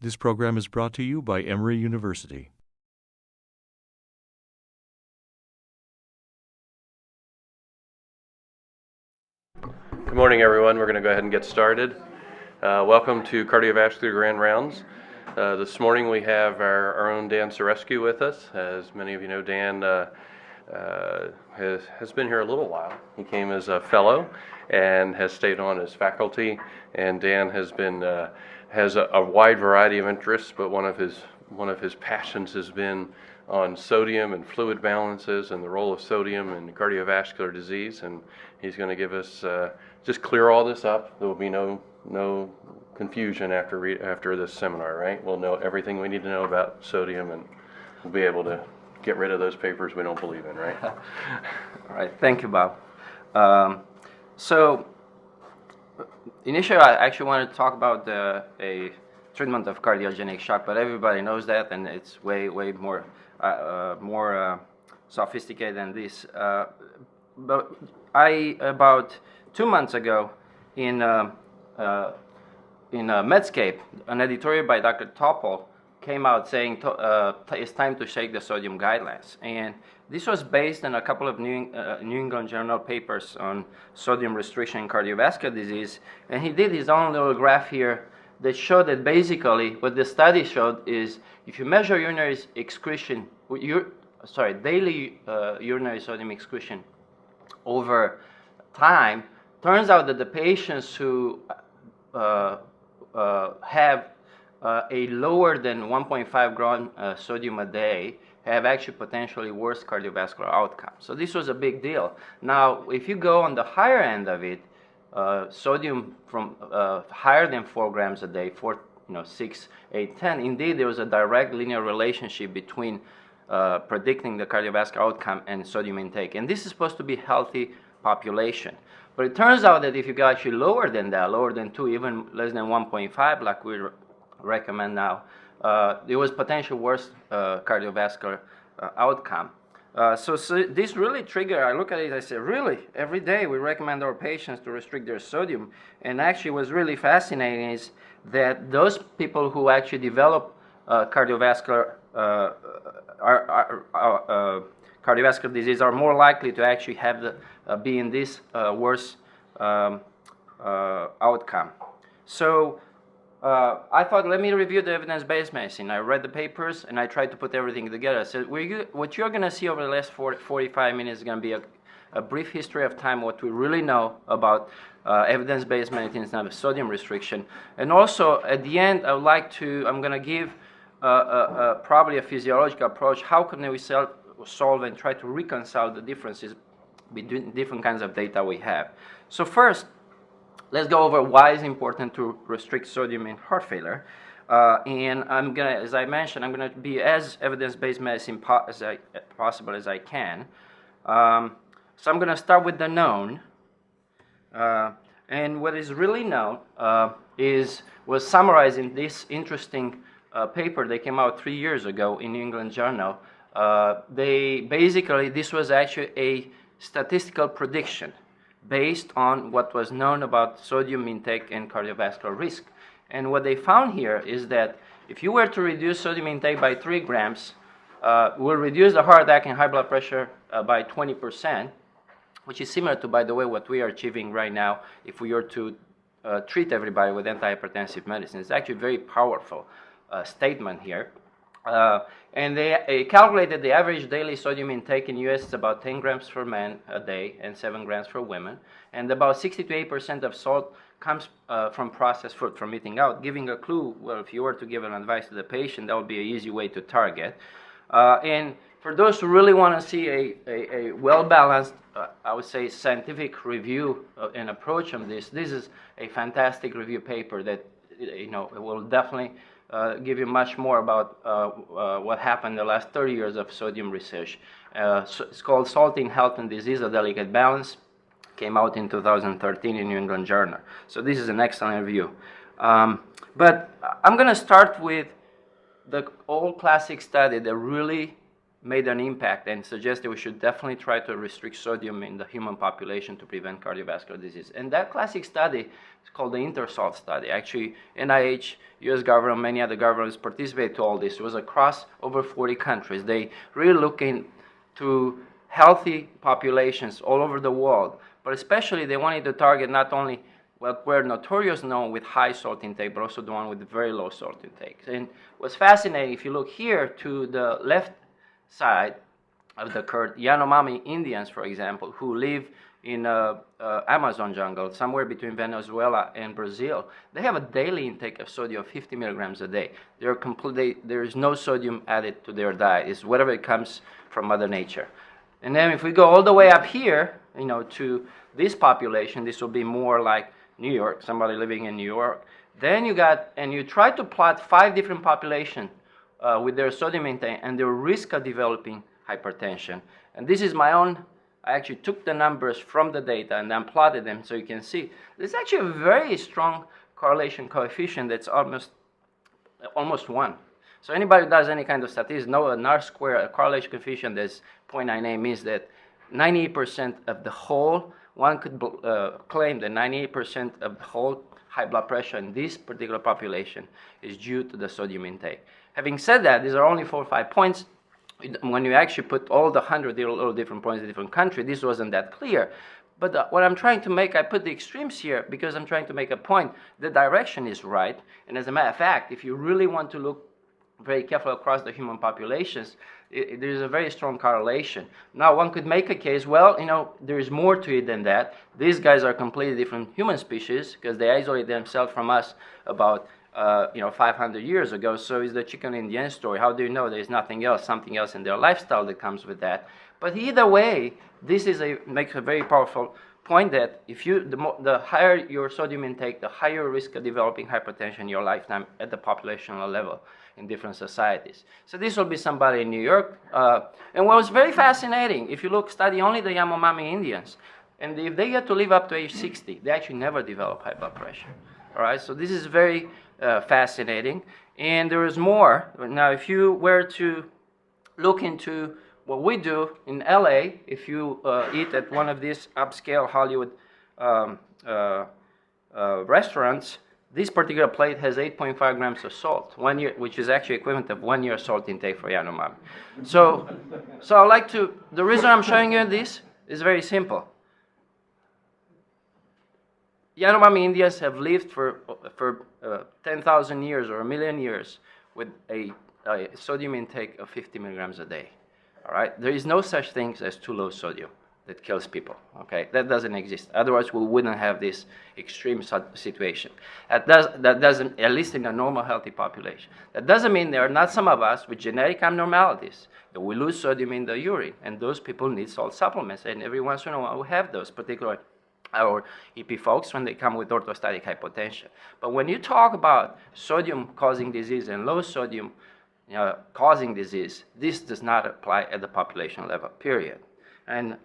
This program is brought to you by Emory University. Good morning, everyone. We're going to go ahead and get started. Welcome to Cardiovascular Grand Rounds. This morning we have our own Dan Sorescu with us. As many of you know, Dan has been here a little while. He came as a fellow and has stayed on as faculty. And Dan has a wide variety of interests, but one of his passions has been on sodium and fluid balances and the role of sodium in cardiovascular disease. And he's going to give us just clear all this up. There will be no confusion after this seminar, right? We'll know everything we need to know about sodium, and we'll be able to get rid of those papers we don't believe in, right? All right, thank you, Bob. So initially, I actually wanted to talk about a treatment of cardiogenic shock, but everybody knows that, and it's way more sophisticated than this. But about 2 months ago, in Medscape, an editorial by Dr. Topol came out saying it's time to shake the sodium guidelines. And this was based on a couple of New England Journal papers on sodium restriction in cardiovascular disease. And he did his own little graph here that showed that basically what the study showed is if you measure urinary excretion, daily urinary sodium excretion over time, turns out that the patients who have a lower than 1.5 gram sodium a day have actually potentially worse cardiovascular outcomes. So this was a big deal. Now, if you go on the higher end of it, sodium from higher than 4 grams a day, 6, 8, 10, indeed there was a direct linear relationship between predicting the cardiovascular outcome and sodium intake. And this is supposed to be healthy population. But it turns out that if you go actually lower than that, lower than 2, even less than 1.5, like we recommend now, there was potential worse cardiovascular outcome. So this really triggered, I look at it, I say, really, every day we recommend our patients to restrict their sodium. And actually what's really fascinating is that those people who actually develop cardiovascular disease are more likely to actually have be in this worse outcome. So I thought, let me review the evidence-based medicine. I read the papers and I tried to put everything together. So what you're going to see over the last 45 minutes is going to be a brief history of time, what we really know about evidence-based medicine and sodium restriction. And also at the end, I'm going to give probably a physiological approach. How can we solve and try to reconcile the differences between different kinds of data we have? So first, let's go over why it's important to restrict sodium in heart failure. And I'm gonna, as I mentioned, I'm gonna be as evidence-based medicine possible as I can. So I'm gonna start with the known. And what is really known was summarized in this interesting paper that came out 3 years ago in New England Journal. This was actually a statistical prediction based on what was known about sodium intake and cardiovascular risk. And what they found here is that if you were to reduce sodium intake by 3 grams, will reduce the heart attack and high blood pressure by 20%, which is similar to, by the way, what we are achieving right now if we were to treat everybody with antihypertensive medicine. It's actually a very powerful statement here. And they calculated the average daily sodium intake in the U.S. is about 10 grams for men a day and 7 grams for women. And about 60 to 8% of salt comes from processed food, from eating out, giving a clue, well, if you were to give an advice to the patient, that would be an easy way to target. And for those who really want to see a well-balanced, I would say, scientific review and approach on this is a fantastic review paper that, will definitely give you much more about what happened in the last 30 years of sodium research. So it's called Salt in Health and Disease, A Delicate Balance. Came out in 2013 in New England Journal. So this is an excellent review. But I'm going to start with the old classic study that really made an impact and suggested we should definitely try to restrict sodium in the human population to prevent cardiovascular disease. And that classic study is called the INTERSALT study. Actually, NIH, US government, many other governments participated to all this. It was across over 40 countries. They really looking to healthy populations all over the world, but especially they wanted to target not only what we're notorious known with high salt intake, but also the one with very low salt intake. And what's fascinating, if you look here to the left side of the curve, Yanomamo Indians, for example, who live in Amazon jungle, somewhere between Venezuela and Brazil, they have a daily intake of sodium of 50 milligrams a day. There is no sodium added to their diet. It's whatever it comes from Mother Nature. And then if we go all the way up here, to this population, this will be more like New York, somebody living in New York. Then you try to plot 5 different populations with their sodium intake and their risk of developing hypertension. And this is my own, I actually took the numbers from the data and then plotted them so you can see. There's actually a very strong correlation coefficient that's almost 1. So anybody who does any kind of statistics know an R-square, a correlation coefficient that's 0.98 means that 98% of the whole, one could claim that 98% of the whole high blood pressure in this particular population is due to the sodium intake. Having said that, these are only 4 or 5 points. When you actually put all the 100 little different points in different countries, this wasn't that clear. But what I'm trying to make, I put the extremes here because I'm trying to make a point. The direction is right. And as a matter of fact, if you really want to look very carefully across the human populations, there's a very strong correlation. Now, one could make a case, well, there is more to it than that. These guys are completely different human species because they isolated themselves from us about 500 years ago. So it's the chicken and the egg story. How do you know there's nothing else, something else in their lifestyle that comes with that? But either way, this makes a very powerful point that if the higher your sodium intake, the higher risk of developing hypertension in your lifetime at the populational level in different societies. So this will be somebody in New York. And what was very fascinating, if you study only the Yanomamo Indians, and if they get to live up to age 60, they actually never develop high blood pressure. All right, so this is very fascinating. And there is more. Now, if you were to look into what we do in LA, if you eat at one of these upscale Hollywood restaurants, this particular plate has 8.5 grams of salt, 1 year, which is actually equivalent of 1 year salt intake for Yanomamo. So I like to, the reason I'm showing you this is very simple. Yanomamo Indians have lived for 10,000 years or 1,000,000 years with a sodium intake of 50 milligrams a day. All right, there is no such thing as too low sodium that kills people. Okay, that doesn't exist. Otherwise, we wouldn't have this extreme situation. That doesn't, at least in a normal, healthy population. That doesn't mean there are not some of us with genetic abnormalities that we lose sodium in the urine, and those people need salt supplements. And every once in a while, we have those, particularly our EP folks when they come with orthostatic hypotension. But when you talk about sodium causing disease and low sodium causing disease, this does not apply at the population level, period. And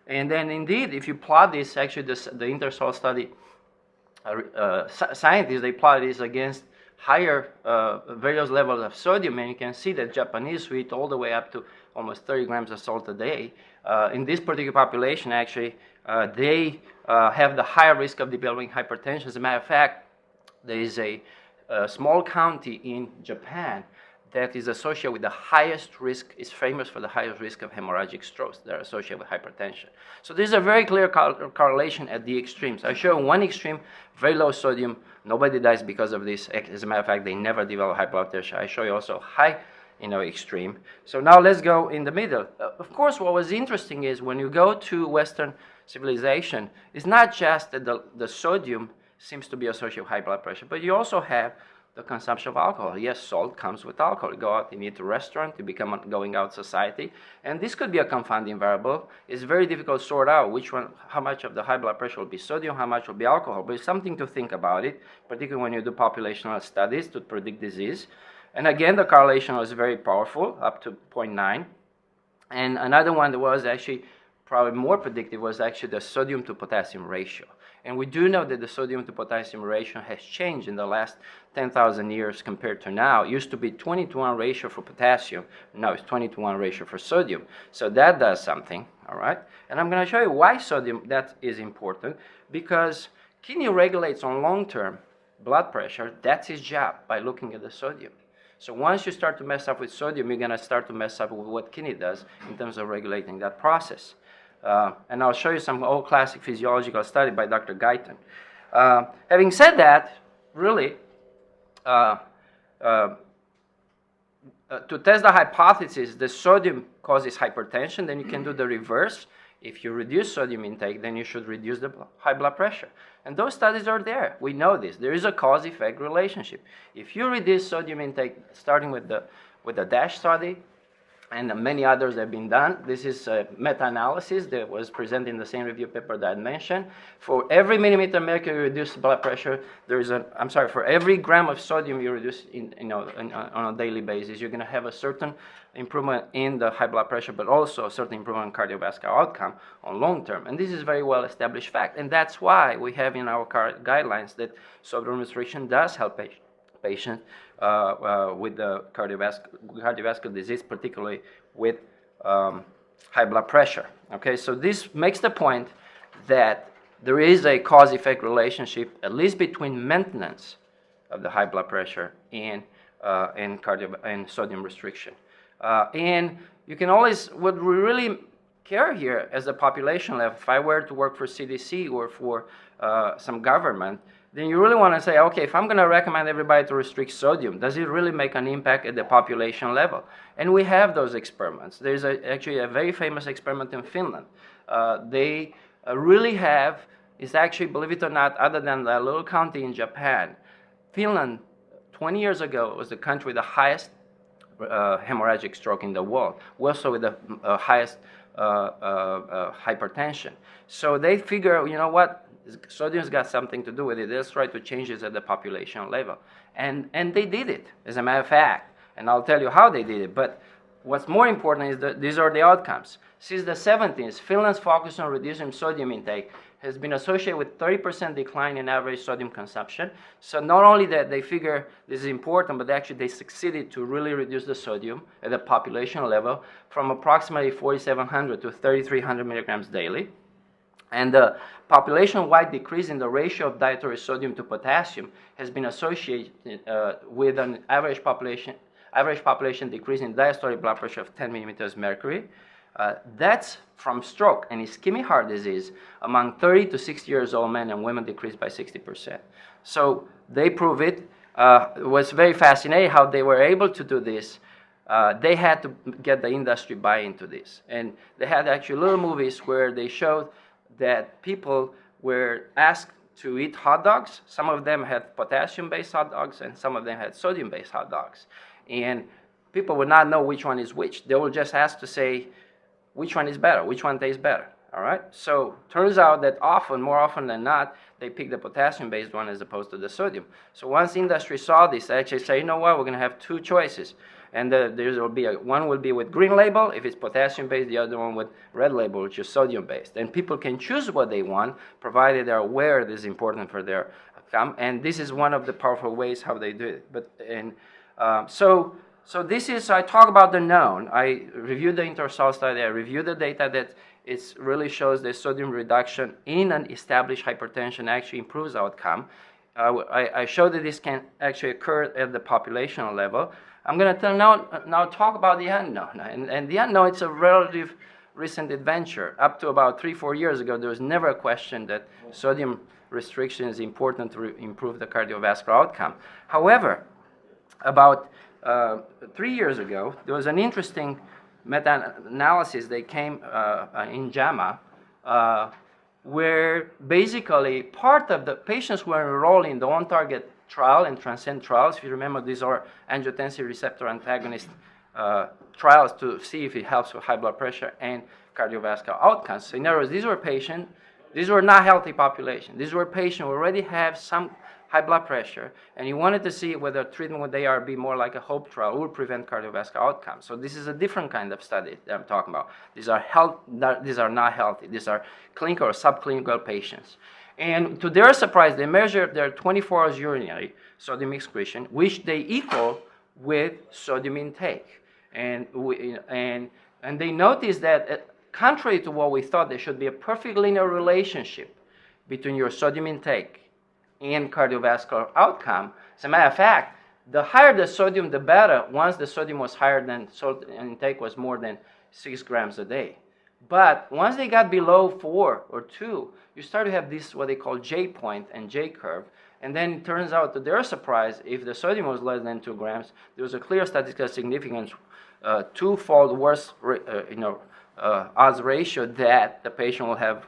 then indeed, if you plot this, actually the INTERSALT study, scientists, they plot this against higher various levels of sodium, and you can see that Japanese who eat all the way up to almost 30 grams of salt a day, in this particular population, actually, they have the higher risk of developing hypertension. As a matter of fact, there is a small county in Japan that is associated with the highest risk, is famous for the highest risk of hemorrhagic strokes that are associated with hypertension. So there's a very clear correlation at the extremes. I show one extreme, very low sodium, nobody dies because of this. As a matter of fact, they never develop high blood pressure. I show you also high, extreme. So now let's go in the middle. Of course, what was interesting is when you go to Western civilization, it's not just that the sodium seems to be associated with high blood pressure, but you also have the consumption of alcohol. Yes, salt comes with alcohol. You go out, you eat a restaurant, you become a going out society. And this could be a confounding variable. It's very difficult to sort out how much of the high blood pressure will be sodium, how much will be alcohol. But it's something to think about it, particularly when you do populational studies to predict disease. And again, the correlation was very powerful, up to 0.9. And another one that was actually probably more predictive was actually the sodium to potassium ratio. And we do know that the sodium to potassium ratio has changed in the last 10,000 years compared to now. It used to be 20-to-1 ratio for potassium. Now it's 20-to-1 ratio for sodium. So that does something, all right? And I'm going to show you why sodium, that is important, because kidney regulates on long-term blood pressure. That's its job by looking at the sodium. So once you start to mess up with sodium, you're going to start to mess up with what kidney does in terms of regulating that process. And I'll show you some old classic physiological study by Dr. Guyton. Having said that, really, to test the hypothesis that sodium causes hypertension, then you can do the reverse. If you reduce sodium intake, then you should reduce the high blood pressure. And those studies are there. We know this. There is a cause-effect relationship. If you reduce sodium intake, starting with the DASH study, and many others have been done. This is a meta-analysis that was presented in the same review paper that I mentioned. For every millimeter mercury reduced blood pressure, for every gram of sodium you reduce on a daily basis, you're going to have a certain improvement in the high blood pressure, but also a certain improvement in cardiovascular outcome on long term. And this is a very well established fact. And that's why we have in our guidelines that sodium restriction does help patients with the cardiovascular disease, particularly with high blood pressure. Okay, so this makes the point that there is a cause-effect relationship, at least between maintenance of the high blood pressure and sodium restriction. And you can always, what we really care here as a population level, if I were to work for CDC or for some government, then you really want to say, okay, if I'm going to recommend everybody to restrict sodium, does it really make an impact at the population level? And we have those experiments. There's actually a very famous experiment in Finland. They really have, it's actually, believe it or not, other than that little county in Japan, Finland, 20 years ago, was the country with the highest hemorrhagic stroke in the world, also with the highest hypertension. So they figure, you know what, sodium's got something to do with it. Let's try to change it at the population level. And they did it, as a matter of fact. And I'll tell you how they did it. But what's more important is that these are the outcomes. Since the 70s, Finland's focus on reducing sodium intake has been associated with 30% decline in average sodium consumption. So not only that they figure this is important, but actually they succeeded to really reduce the sodium at the population level from approximately 4,700 to 3,300 milligrams daily. And the population-wide decrease in the ratio of dietary sodium to potassium has been associated with an average population decrease in diastolic blood pressure of 10 millimeters mercury. That's from stroke and ischemic heart disease among 30 to 60 years old men and women decreased by 60%. So they prove it. It was very fascinating how they were able to do this. They had to get the industry buy into this. And they had actually little movies where they showed that people were asked to eat hot dogs. Some of them had potassium-based hot dogs, and some of them had sodium-based hot dogs. And people would not know which one is which. They were just asked to say, which one is better, which one tastes better, all right? So turns out that more often than not, they pick the potassium-based one as opposed to the sodium. So once the industry saw this, they actually say, you know what, we're going to have two choices. And one will be with green label if it's potassium-based, the other one with red label, which is sodium-based. And people can choose what they want, provided they're aware this is important for their outcome. And this is one of the powerful ways how they do it. So this is, I talk about the known. I reviewed the INTERSOL study. I reviewed the data that it really shows that sodium reduction in an established hypertension actually improves outcome. I showed that this can actually occur at the population level. I'm going to now talk about the unknown. And the unknown, it's a relative recent adventure. Up to about 3-4 years ago, there was never a question that sodium restriction is important to improve the cardiovascular outcome. However, about 3 years ago, there was an interesting meta-analysis that came in JAMA, where basically part of the patients who were enrolled in the ONTARGET trial and TRANSCEND trials, if you remember, these are angiotensin receptor antagonist trials to see if it helps with high blood pressure and cardiovascular outcomes. So in other words, these were not healthy population. These were patients who already have some high blood pressure, and you wanted to see whether treatment with ARB, more like a HOPE trial, would prevent cardiovascular outcomes. So this is a different kind of study that I'm talking about. These are not healthy. These are clinical or subclinical patients. And to their surprise, they measured their 24 hours urinary sodium excretion, which they equal with sodium intake. And they noticed that, contrary to what we thought, there should be a perfect linear relationship between your sodium intake and cardiovascular outcome. As a matter of fact, the higher the sodium, the better, once the sodium was higher than salt intake was more than 6 grams a day. But once they got below 4 or 2, you start to have this, what they call J point and J curve. And then it turns out, to their surprise, if the sodium was less than 2 grams, there was a clear statistical significance, twofold worse odds ratio that the patient will have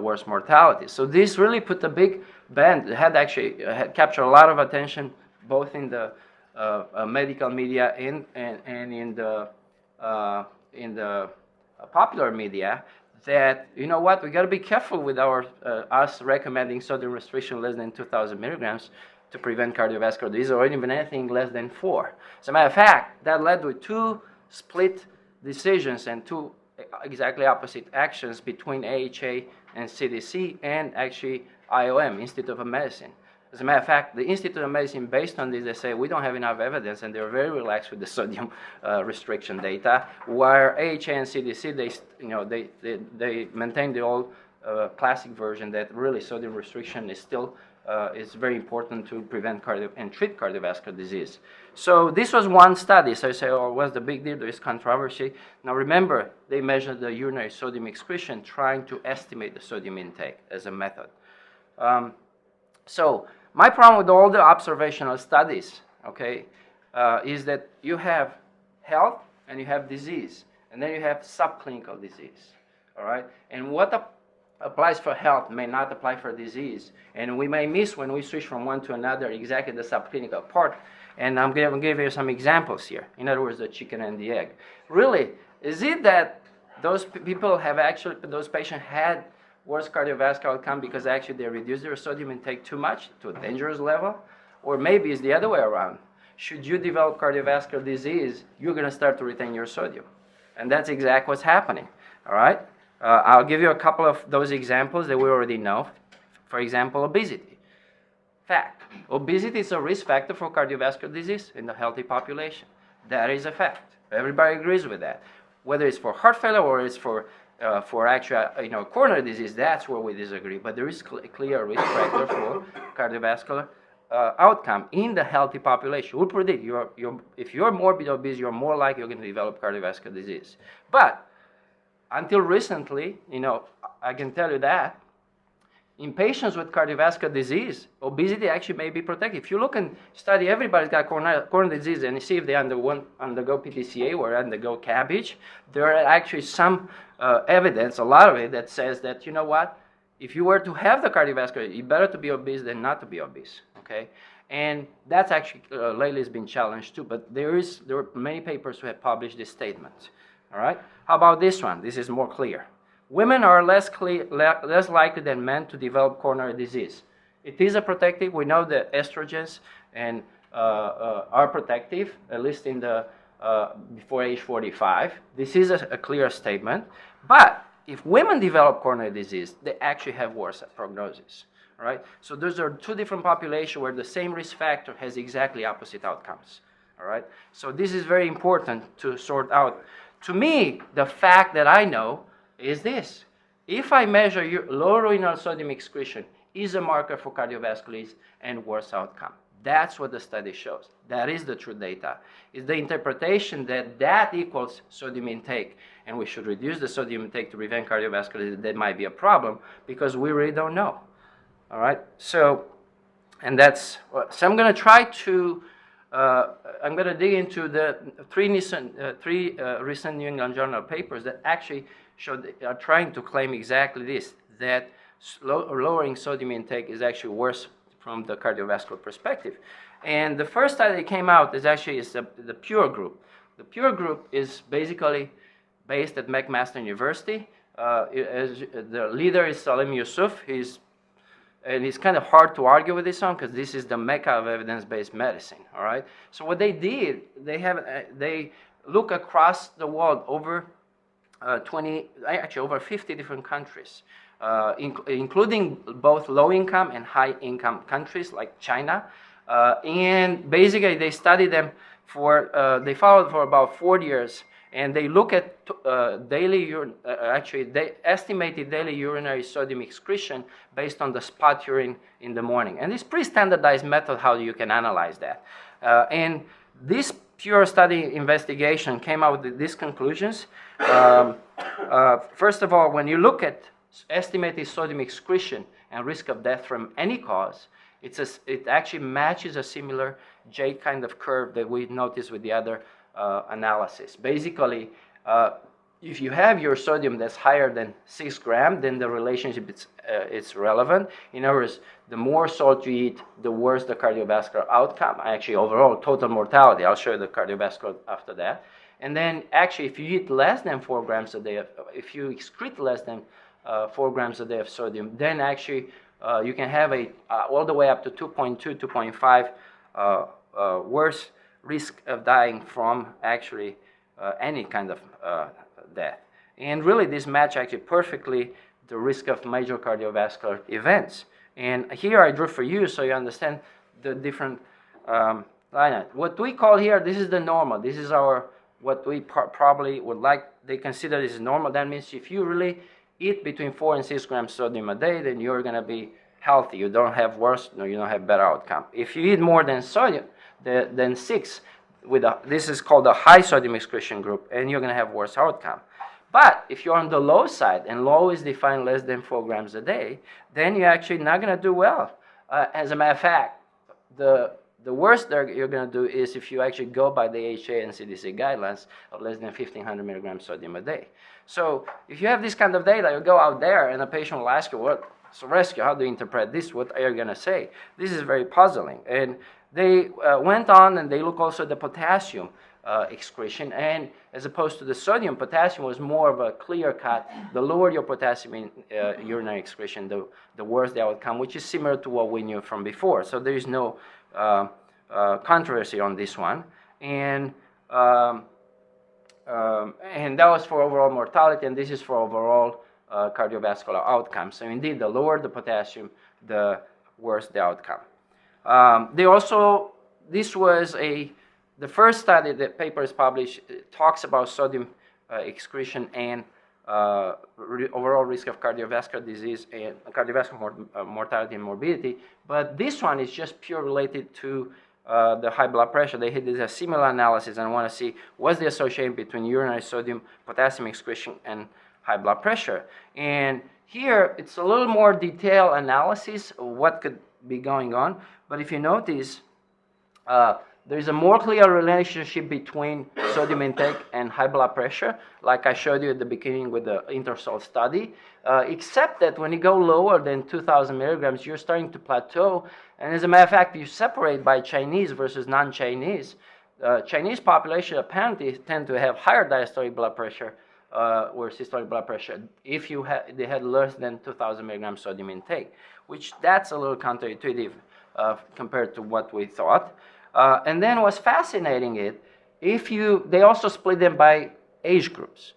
worse mortality. So this really put a big bend. It had captured a lot of attention, both in the medical media and in the popular media, that, you know what, we got to be careful with us recommending sodium restriction less than 2,000 milligrams to prevent cardiovascular disease, or even anything less than 4. As a matter of fact, that led to 2 split decisions and 2 exactly opposite actions between AHA and CDC and actually IOM, Institute of Medicine. As a matter of fact, the Institute of Medicine, based on this, they say we don't have enough evidence, and they're very relaxed with the sodium restriction data. Where AHA and CDC, they maintain the old classic version that really sodium restriction is still is very important to prevent and treat cardiovascular disease. So this was one study. So you say, oh, what's the big deal? There is controversy. Now remember, they measured the urinary sodium excretion, trying to estimate the sodium intake as a method. So my problem with all the observational studies, okay, is that you have health and you have disease, and then you have subclinical disease, all right? And what applies for health may not apply for disease, and we may miss when we switch from one to another exactly the subclinical part. And I'm going to give you some examples here. In other words, the chicken and the egg. Really, is it that those people those patients had worse cardiovascular outcome because actually they reduced their sodium intake too much to a dangerous level? Or maybe it's the other way around. Should you develop cardiovascular disease, you're going to start to retain your sodium. And that's exactly what's happening, all right? I'll give you a couple of those examples that we already know. For example, obesity. Fact. Obesity is a risk factor for cardiovascular disease in the healthy population. That is a fact. Everybody agrees with that. Whether it's for heart failure or it's for actual, coronary disease, that's where we disagree. But there is a clear risk factor for cardiovascular outcome in the healthy population. We predict if you're morbid obese, you're more likely you're going to develop cardiovascular disease. But until recently, I can tell you that in patients with cardiovascular disease, obesity actually may be protective. If you look and study everybody's got coronary disease and you see if they undergo PTCA or undergo CABG, there are actually some evidence, a lot of it, that says that, you know what, if you were to have the cardiovascular, it's better to be obese than not to be obese, okay? And that's actually lately has been challenged too, but there are many papers who have published this statement, all right? How about this one? This is more clear. Women are less likely than men to develop coronary disease. It is a protective. We know that estrogens are protective, at least in the before age 45. This is a clear statement. But if women develop coronary disease, they actually have worse prognosis. All right? So those are 2 different populations where the same risk factor has exactly opposite outcomes. All right? So this is very important to sort out. To me, the fact that I know is this. If I measure your low renal sodium excretion is a marker for cardiovascular disease and worse outcome. That's what the study shows. That is the true data. It's the interpretation that equals sodium intake, and we should reduce the sodium intake to prevent cardiovascular disease. That might be a problem because we really don't know. All right? So I'm going to try to I'm going to dig into the three recent New England Journal papers that actually are trying to claim exactly this, that lowering sodium intake is actually worse from the cardiovascular perspective. And the first study that came out is the PURE group. The PURE group is basically based at McMaster University. The leader is Salim Yusuf. And it's kind of hard to argue with this one because this is the mecca of evidence-based medicine, all right? So what they did, they look across the world over over 50 different countries, including both low-income and high-income countries like China. And basically, they studied them they followed for about 4 years, and they look at they estimated daily urinary sodium excretion based on the spot urine in the morning. And it's pretty standardized method how you can analyze that. And this pure study investigation came out with these conclusions. First of all, when you look at estimated sodium excretion and risk of death from any cause, it actually matches a similar J kind of curve that we noticed with the other analysis. Basically, if you have your sodium that's higher than 6 grams, then the relationship it's relevant. In other words, the more salt you eat, the worse the cardiovascular outcome. Actually, overall total mortality. I'll show you the cardiovascular after that. And then, actually, if you eat less than 4 grams a day, if you excrete less than 4 grams a day of sodium, then actually you can have all the way up to 2.2, 2.5 worse risk of dying from actually any kind of death. And really, this match actually perfectly the risk of major cardiovascular events. And here I drew for you so you understand the different line. What we call here, this is the normal. This is what we probably would like, they consider this normal. That means if you really eat between 4 and 6 grams sodium a day, then you're going to be healthy. You don't have worse, no, you don't have better outcome. If you eat more than sodium, than 6, this is called the high sodium excretion group, and you're going to have worse outcome. But if you're on the low side, and low is defined less than 4 grams a day, then you're actually not going to do well. As a matter of fact, the worst you're going to do is if you actually go by the AHA and CDC guidelines of less than 1,500 milligrams sodium a day. So if you have this kind of data, you go out there and a patient will ask you, Sorescu, how do you interpret this? What are you going to say? This is very puzzling. And they went on and they look also at the potassium excretion, and as opposed to the sodium, potassium was more of a clear cut. The lower your potassium in urinary excretion, the worse the outcome, which is similar to what we knew from before. So there is no controversy on this one. And that was for overall mortality, and this is for overall cardiovascular outcome. So indeed, the lower the potassium, the worse the outcome. This was the first study that paper is published, talks about sodium excretion and overall risk of cardiovascular disease and cardiovascular mortality and morbidity. But this one is just pure related to the high blood pressure. They did a similar analysis and want to see what's the association between urinary sodium, potassium excretion, and high blood pressure. And here it's a little more detailed analysis of what could be going on. But if you notice, there's a more clear relationship between sodium intake and high blood pressure, like I showed you at the beginning with the INTERSOL study, except that when you go lower than 2,000 milligrams, you're starting to plateau. And as a matter of fact, you separate by Chinese versus non-Chinese. Chinese population apparently tend to have higher diastolic blood pressure or systolic blood pressure if they had less than 2,000 milligrams sodium intake, which that's a little counterintuitive compared to what we thought. And then what's fascinating they also split them by age groups.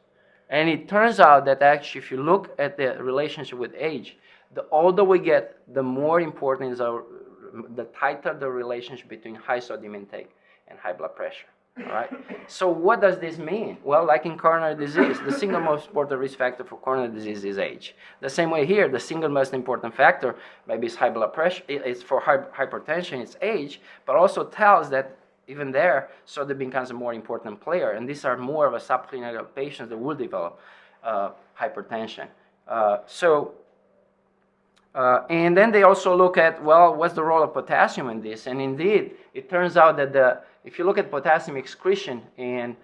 And it turns out that actually if you look at the relationship with age, the older we get, the more important is the tighter the relationship between high sodium intake and high blood pressure. All right. So what does this mean? Well, like in coronary disease, the single most important risk factor for coronary disease is age. The same way here, the single most important factor maybe is high blood pressure. It's for hypertension, it's age, but also tells that even there, sodium becomes a more important player. And these are more of a subclinical patients that will develop hypertension. And then they also look at, what's the role of potassium in this? And indeed, it turns out that if you look at potassium excretion and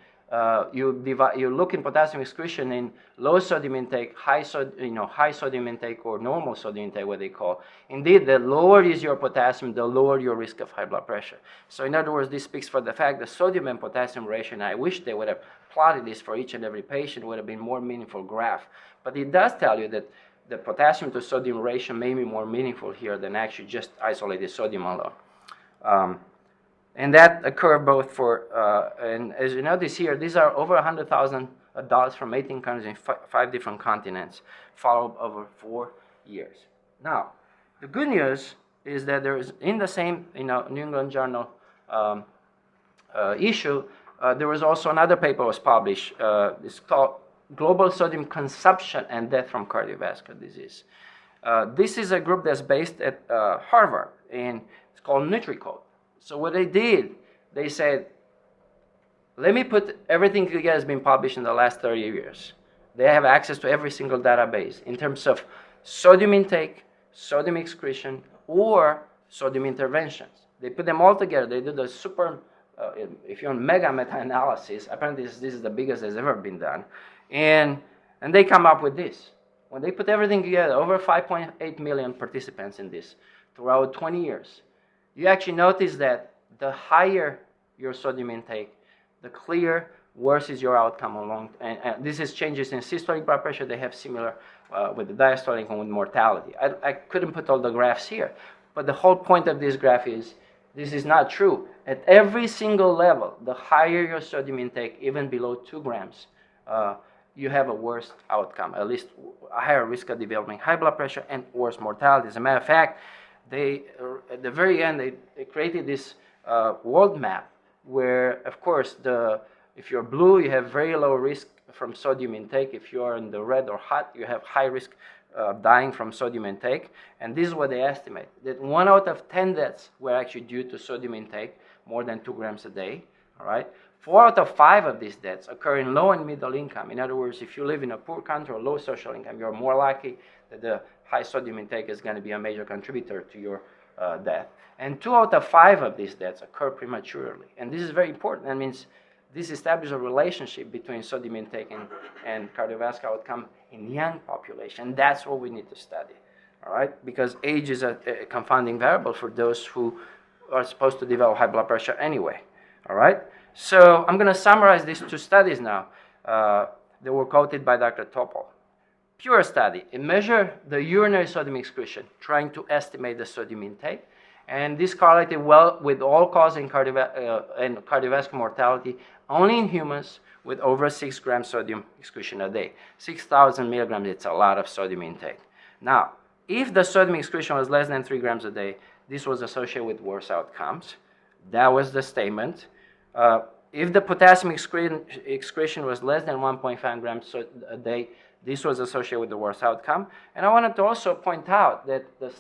you look in potassium excretion in low sodium intake, high sodium intake, or normal sodium intake, what they call. Indeed, the lower is your potassium, the lower your risk of high blood pressure. So in other words, this speaks for the fact that sodium and potassium ratio, and I wish they would have plotted this for each and every patient, would have been more meaningful graph. But it does tell you that the potassium to sodium ratio may be more meaningful here than actually just isolated sodium alone. And that occurred both and as you notice here, these are over 100,000 adults from 18 countries in 5 different continents, followed over 4 years. Now, the good news is that there is, in the same New England Journal issue, there was also another paper was published. It's called Global Sodium Consumption and Death from Cardiovascular Disease. This is a group that's based at Harvard, and it's called NutriCode. So what they did, they said, let me put everything together that's been published in the last 30 years. They have access to every single database in terms of sodium intake, sodium excretion, or sodium interventions. They put them all together. They did a super, if you want, mega meta-analysis. Apparently this is the biggest that's ever been done. And they come up with this. When they put everything together, over 5.8 million participants in this throughout 20 years, you actually notice that the higher your sodium intake, the clear worse is your outcome along. And this is changes in systolic blood pressure. They have similar with the diastolic and with mortality. I couldn't put all the graphs here, but the whole point of this graph is this is not true. At every single level, the higher your sodium intake, even below 2 grams, you have a worse outcome, at least a higher risk of developing high blood pressure and worse mortality. As a matter of fact, they, at the very end, they created this world map where, of course, if you're blue, you have very low risk from sodium intake. If you are in the red or hot, you have high risk of dying from sodium intake. And this is what they estimate, that 1 out of 10 deaths were actually due to sodium intake, more than 2 grams a day, all right? 4 out of 5 of these deaths occur in low and middle income. In other words, if you live in a poor country or low social income, you're more likely that the high sodium intake is going to be a major contributor to your death. And 2 out of 5 of these deaths occur prematurely. And this is very important. That means this establishes a relationship between sodium intake and cardiovascular outcome in young population. That's what we need to study, all right? Because age is a confounding variable for those who are supposed to develop high blood pressure anyway, all right? So I'm going to summarize these 2 studies now. They were quoted by Dr. Topol. Pure study. It measured the urinary sodium excretion, trying to estimate the sodium intake. And this correlated well with all-cause and cardiovascular mortality only in humans with over 6 grams sodium excretion a day. 6,000 milligrams, it's a lot of sodium intake. Now, if the sodium excretion was less than 3 grams a day, this was associated with worse outcomes. That was the statement. If the potassium excretion was less than 1.5 grams a day, this was associated with the worst outcome. And I wanted to also point out that the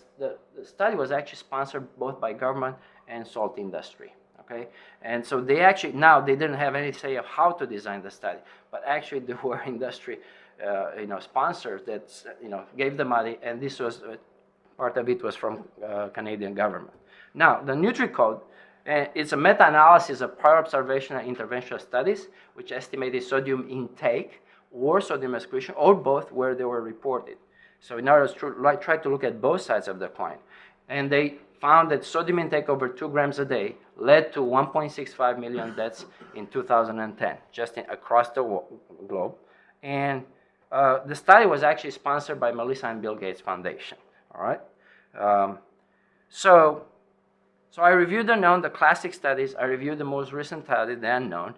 study was actually sponsored both by government and salt industry. Okay, and so they actually, now they didn't have any say of how to design the study, but actually there were industry sponsors that gave the money, and this was part of it was from Canadian government. Now the NutriCode, it's a meta-analysis of prior observational and interventional studies which estimated sodium intake or sodium excretion or both where they were reported. So in other words, try to look at both sides of the coin, and they found that sodium intake over 2 grams a day led to 1.65 million deaths in 2010, just across the globe. And the study was actually sponsored by Melinda and Bill Gates Foundation. All right. So I reviewed the classic studies. I reviewed the most recent study, the unknown,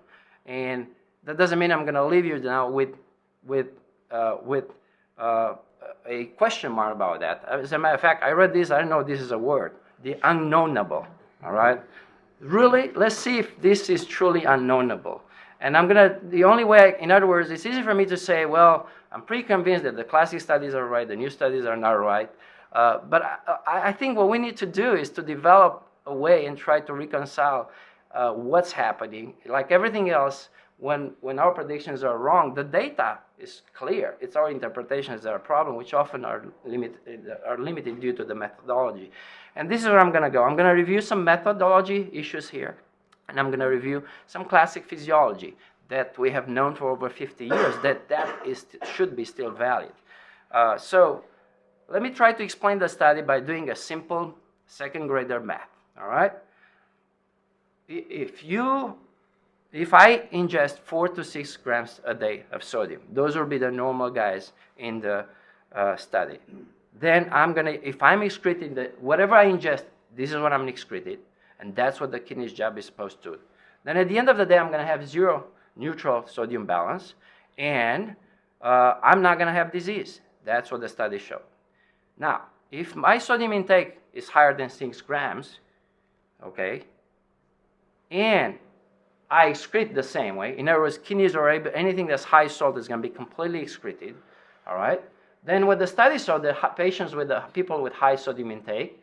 and that doesn't mean I'm going to leave you now with a question mark about that. As a matter of fact, I read this. I don't know if this is a word. The unknownable. All right. Really, let's see if this is truly unknownable. And the only way, in other words, it's easy for me to say, well, I'm pretty convinced that the classic studies are right, the new studies are not right. But I think what we need to do is to develop a way and try to reconcile what's happening. Like everything else, when our predictions are wrong, the data is clear. It's our interpretations that are a problem, which often are limited due to the methodology. And this is where I'm going to go. I'm going to review some methodology issues here, and I'm going to review some classic physiology that we have known for over 50 years that should be still valid. So let me try to explain the study by doing a simple second grader math. All right? If I ingest 4 to 6 grams a day of sodium, those will be the normal guys in the study. Then if I'm excreting whatever I ingest, this is what I'm excreting, and that's what the kidney's job is supposed to do. Then at the end of the day, I'm going to have 0 neutral sodium balance, and I'm not going to have disease. That's what the study showed. Now, if my sodium intake is higher than 6 grams, okay, and I excrete the same way, in other words, kidneys or anything that's high salt is going to be completely excreted, all right, then what the study showed, the patients with the people with high sodium intake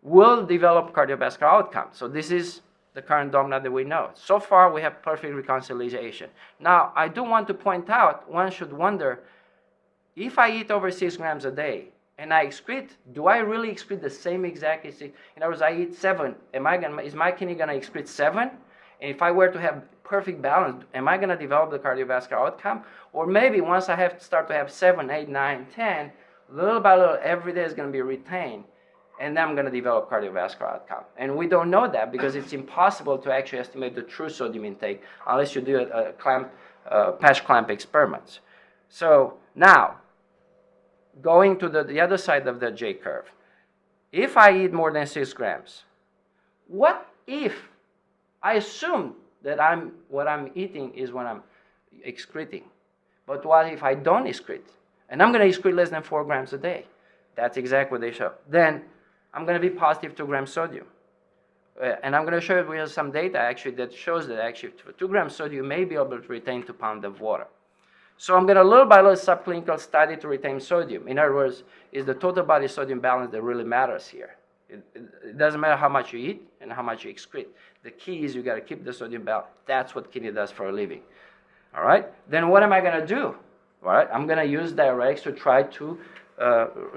will develop cardiovascular outcomes. So this is the current dogma that we know. So far, we have perfect reconciliation. Now, I do want to point out, one should wonder, if I eat over 6 grams a day and I excrete, do I really excrete the same exact? In other words, I eat 7. Is my kidney going to excrete 7? And if I were to have perfect balance, am I going to develop the cardiovascular outcome? Or maybe once I have to start to have 7, 8, 9, 10, little by little, every day is going to be retained, and then I'm going to develop cardiovascular outcome. And we don't know that because it's impossible to actually estimate the true sodium intake unless you do a patch clamp experiments. So now, going to the other side of the J curve, if I eat more than 6 grams, what if I assume that what I'm eating is what I'm excreting? But what if I don't excrete? And I'm going to excrete less than 4 grams a day. That's exactly what they show. Then I'm going to be positive 2 grams sodium. And I'm going to show you we have some data actually that shows that actually for 2 grams sodium you may be able to retain 2 pounds of water. So I'm going to little by little subclinical study to retain sodium. In other words, it's the total body sodium balance that really matters here. It doesn't matter how much you eat and how much you excrete. The key is you got to keep the sodium balance. That's what kidney does for a living. All right? Then what am I going to do? All right? I'm going to use diuretics to try to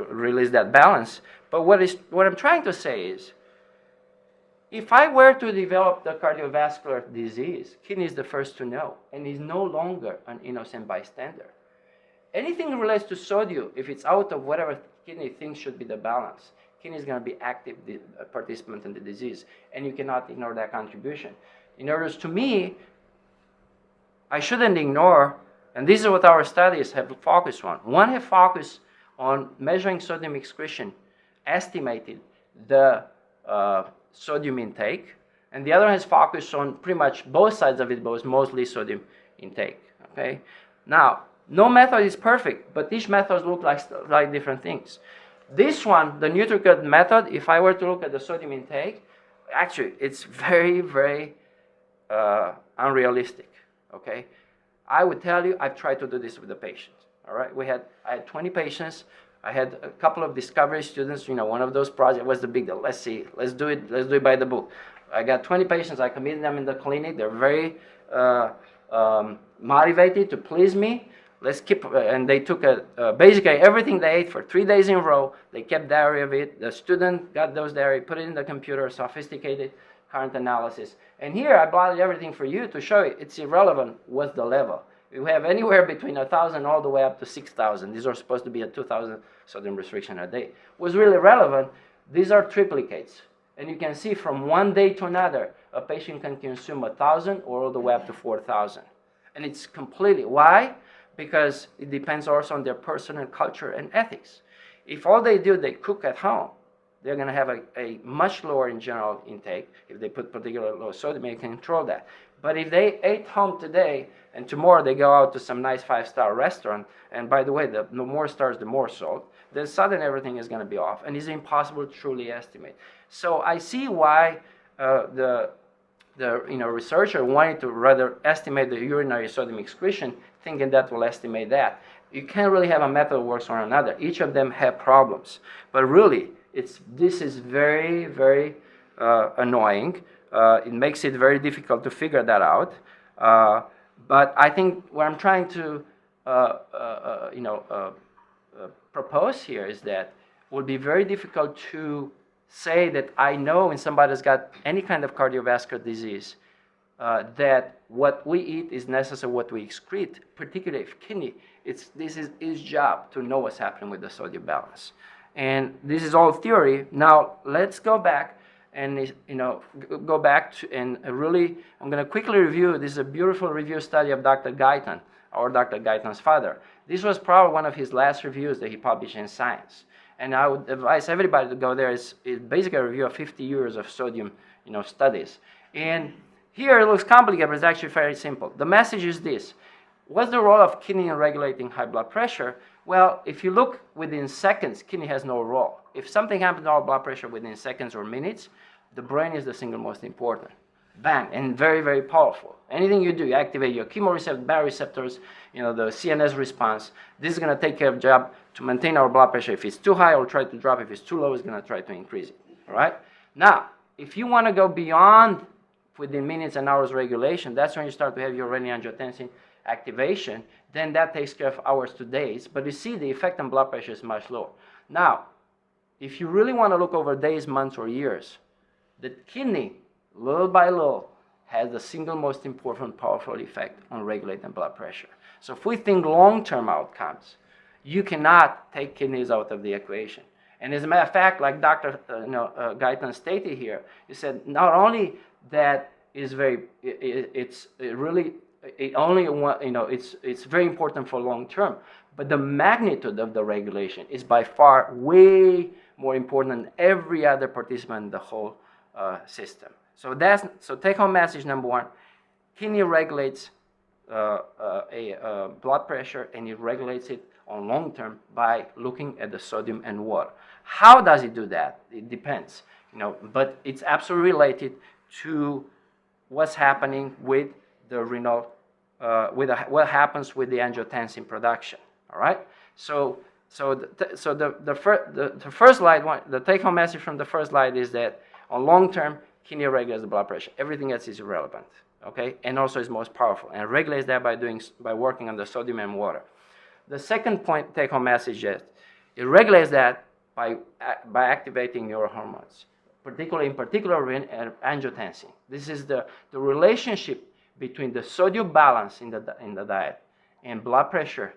release that balance. But what I'm trying to say is, if I were to develop the cardiovascular disease, kidney is the first to know, and is no longer an innocent bystander. Anything relates to sodium, if it's out of whatever kidney thinks should be the balance, kidney is going to be active participant in the disease, and you cannot ignore that contribution. In other words, to me, I shouldn't ignore, and this is what our studies have focused on. One have focused on measuring sodium excretion, estimated the sodium intake, and the other has focused on pretty much both sides of it, but mostly sodium intake. Okay. Now, no method is perfect, but each method looks like different things. This one, the NutriCut method, if I were to look at the sodium intake, actually, it's very, very unrealistic. Okay. I would tell you, I've tried to do this with the patients. All right. I had 20 patients. I had a couple of discovery students, one of those projects, what's the big deal? Let's see, let's do it by the book. I got 20 patients, I committed them in the clinic, they're very motivated to please me. And they took basically everything they ate for 3 days in a row, they kept diary of it, the student got those diary, put it in the computer, sophisticated current analysis. And here I plotted everything for you to show you it's irrelevant what's the level. We have anywhere between 1,000 all the way up to 6,000. These are supposed to be a 2,000 sodium restriction a day. What's really relevant, these are triplicates. And you can see from one day to another, a patient can consume 1,000 or all the way up to 4,000. And it's completely, why? Because it depends also on their personal culture and ethics. If all they do, they cook at home, they're going to have a much lower in general intake. If they put particular low sodium, you can control that. But if they ate home today and tomorrow they go out to some nice 5-star restaurant, and by the way, the more stars, the more salt, then suddenly everything is going to be off, and it's impossible to truly estimate. So I see why the researcher wanted to rather estimate the urinary sodium excretion, thinking that will estimate that. You can't really have a method that works on another. Each of them have problems, but really, this is very, very annoying. It makes it very difficult to figure that out. But I think what I'm trying to propose here is that it would be very difficult to say that I know when somebody's got any kind of cardiovascular disease that what we eat is necessary what we excrete, particularly if kidney. This is his job to know what's happening with the sodium balance. And this is all theory. Now let's go back and really, I'm going to quickly review. This is a beautiful review study of Dr. Guyton, or Dr. Guyton's father. This was probably one of his last reviews that he published in Science. And I would advise everybody to go there. It's basically a review of 50 years of sodium, studies. And here it looks complicated, but it's actually very simple. The message is this: what's the role of kidney in regulating high blood pressure? Well, if you look within seconds, kidney has no role. If something happens to our blood pressure within seconds or minutes, the brain is the single most important. Bang, and very, very powerful. Anything you do, you activate your chemoreceptor, baroreceptors, the CNS response. This is going to take care of the job to maintain our blood pressure. If it's too high, it'll try to drop. If it's too low, it's going to try to increase it. All right? Now, if you want to go beyond within minutes and hours regulation, that's when you start to have your renin-angiotensin activation. Then that takes care of hours to days. But you see, the effect on blood pressure is much lower. Now, if you really want to look over days, months, or years, the kidney, little by little, has the single most important powerful effect on regulating blood pressure. So if we think long-term outcomes, you cannot take kidneys out of the equation. And as a matter of fact, like Dr. Guyton stated here, he said not only that is it's very important for long-term, but the magnitude of the regulation is by far way more important than every other participant in the whole system. So take-home message number one: kidney regulates blood pressure, and it regulates it on long term by looking at the sodium and water. How does it do that? It depends, but it's absolutely related to what's happening with the renal, what happens with the angiotensin production. All right. So the first slide, the take-home message from the first slide is that on long term, kidney regulates the blood pressure. Everything else is irrelevant, okay? And also is most powerful, and regulates that by working on the sodium and water. The second point, take-home message is it regulates that by activating neurohormones, in particular angiotensin. This is the relationship between the sodium balance in the diet and blood pressure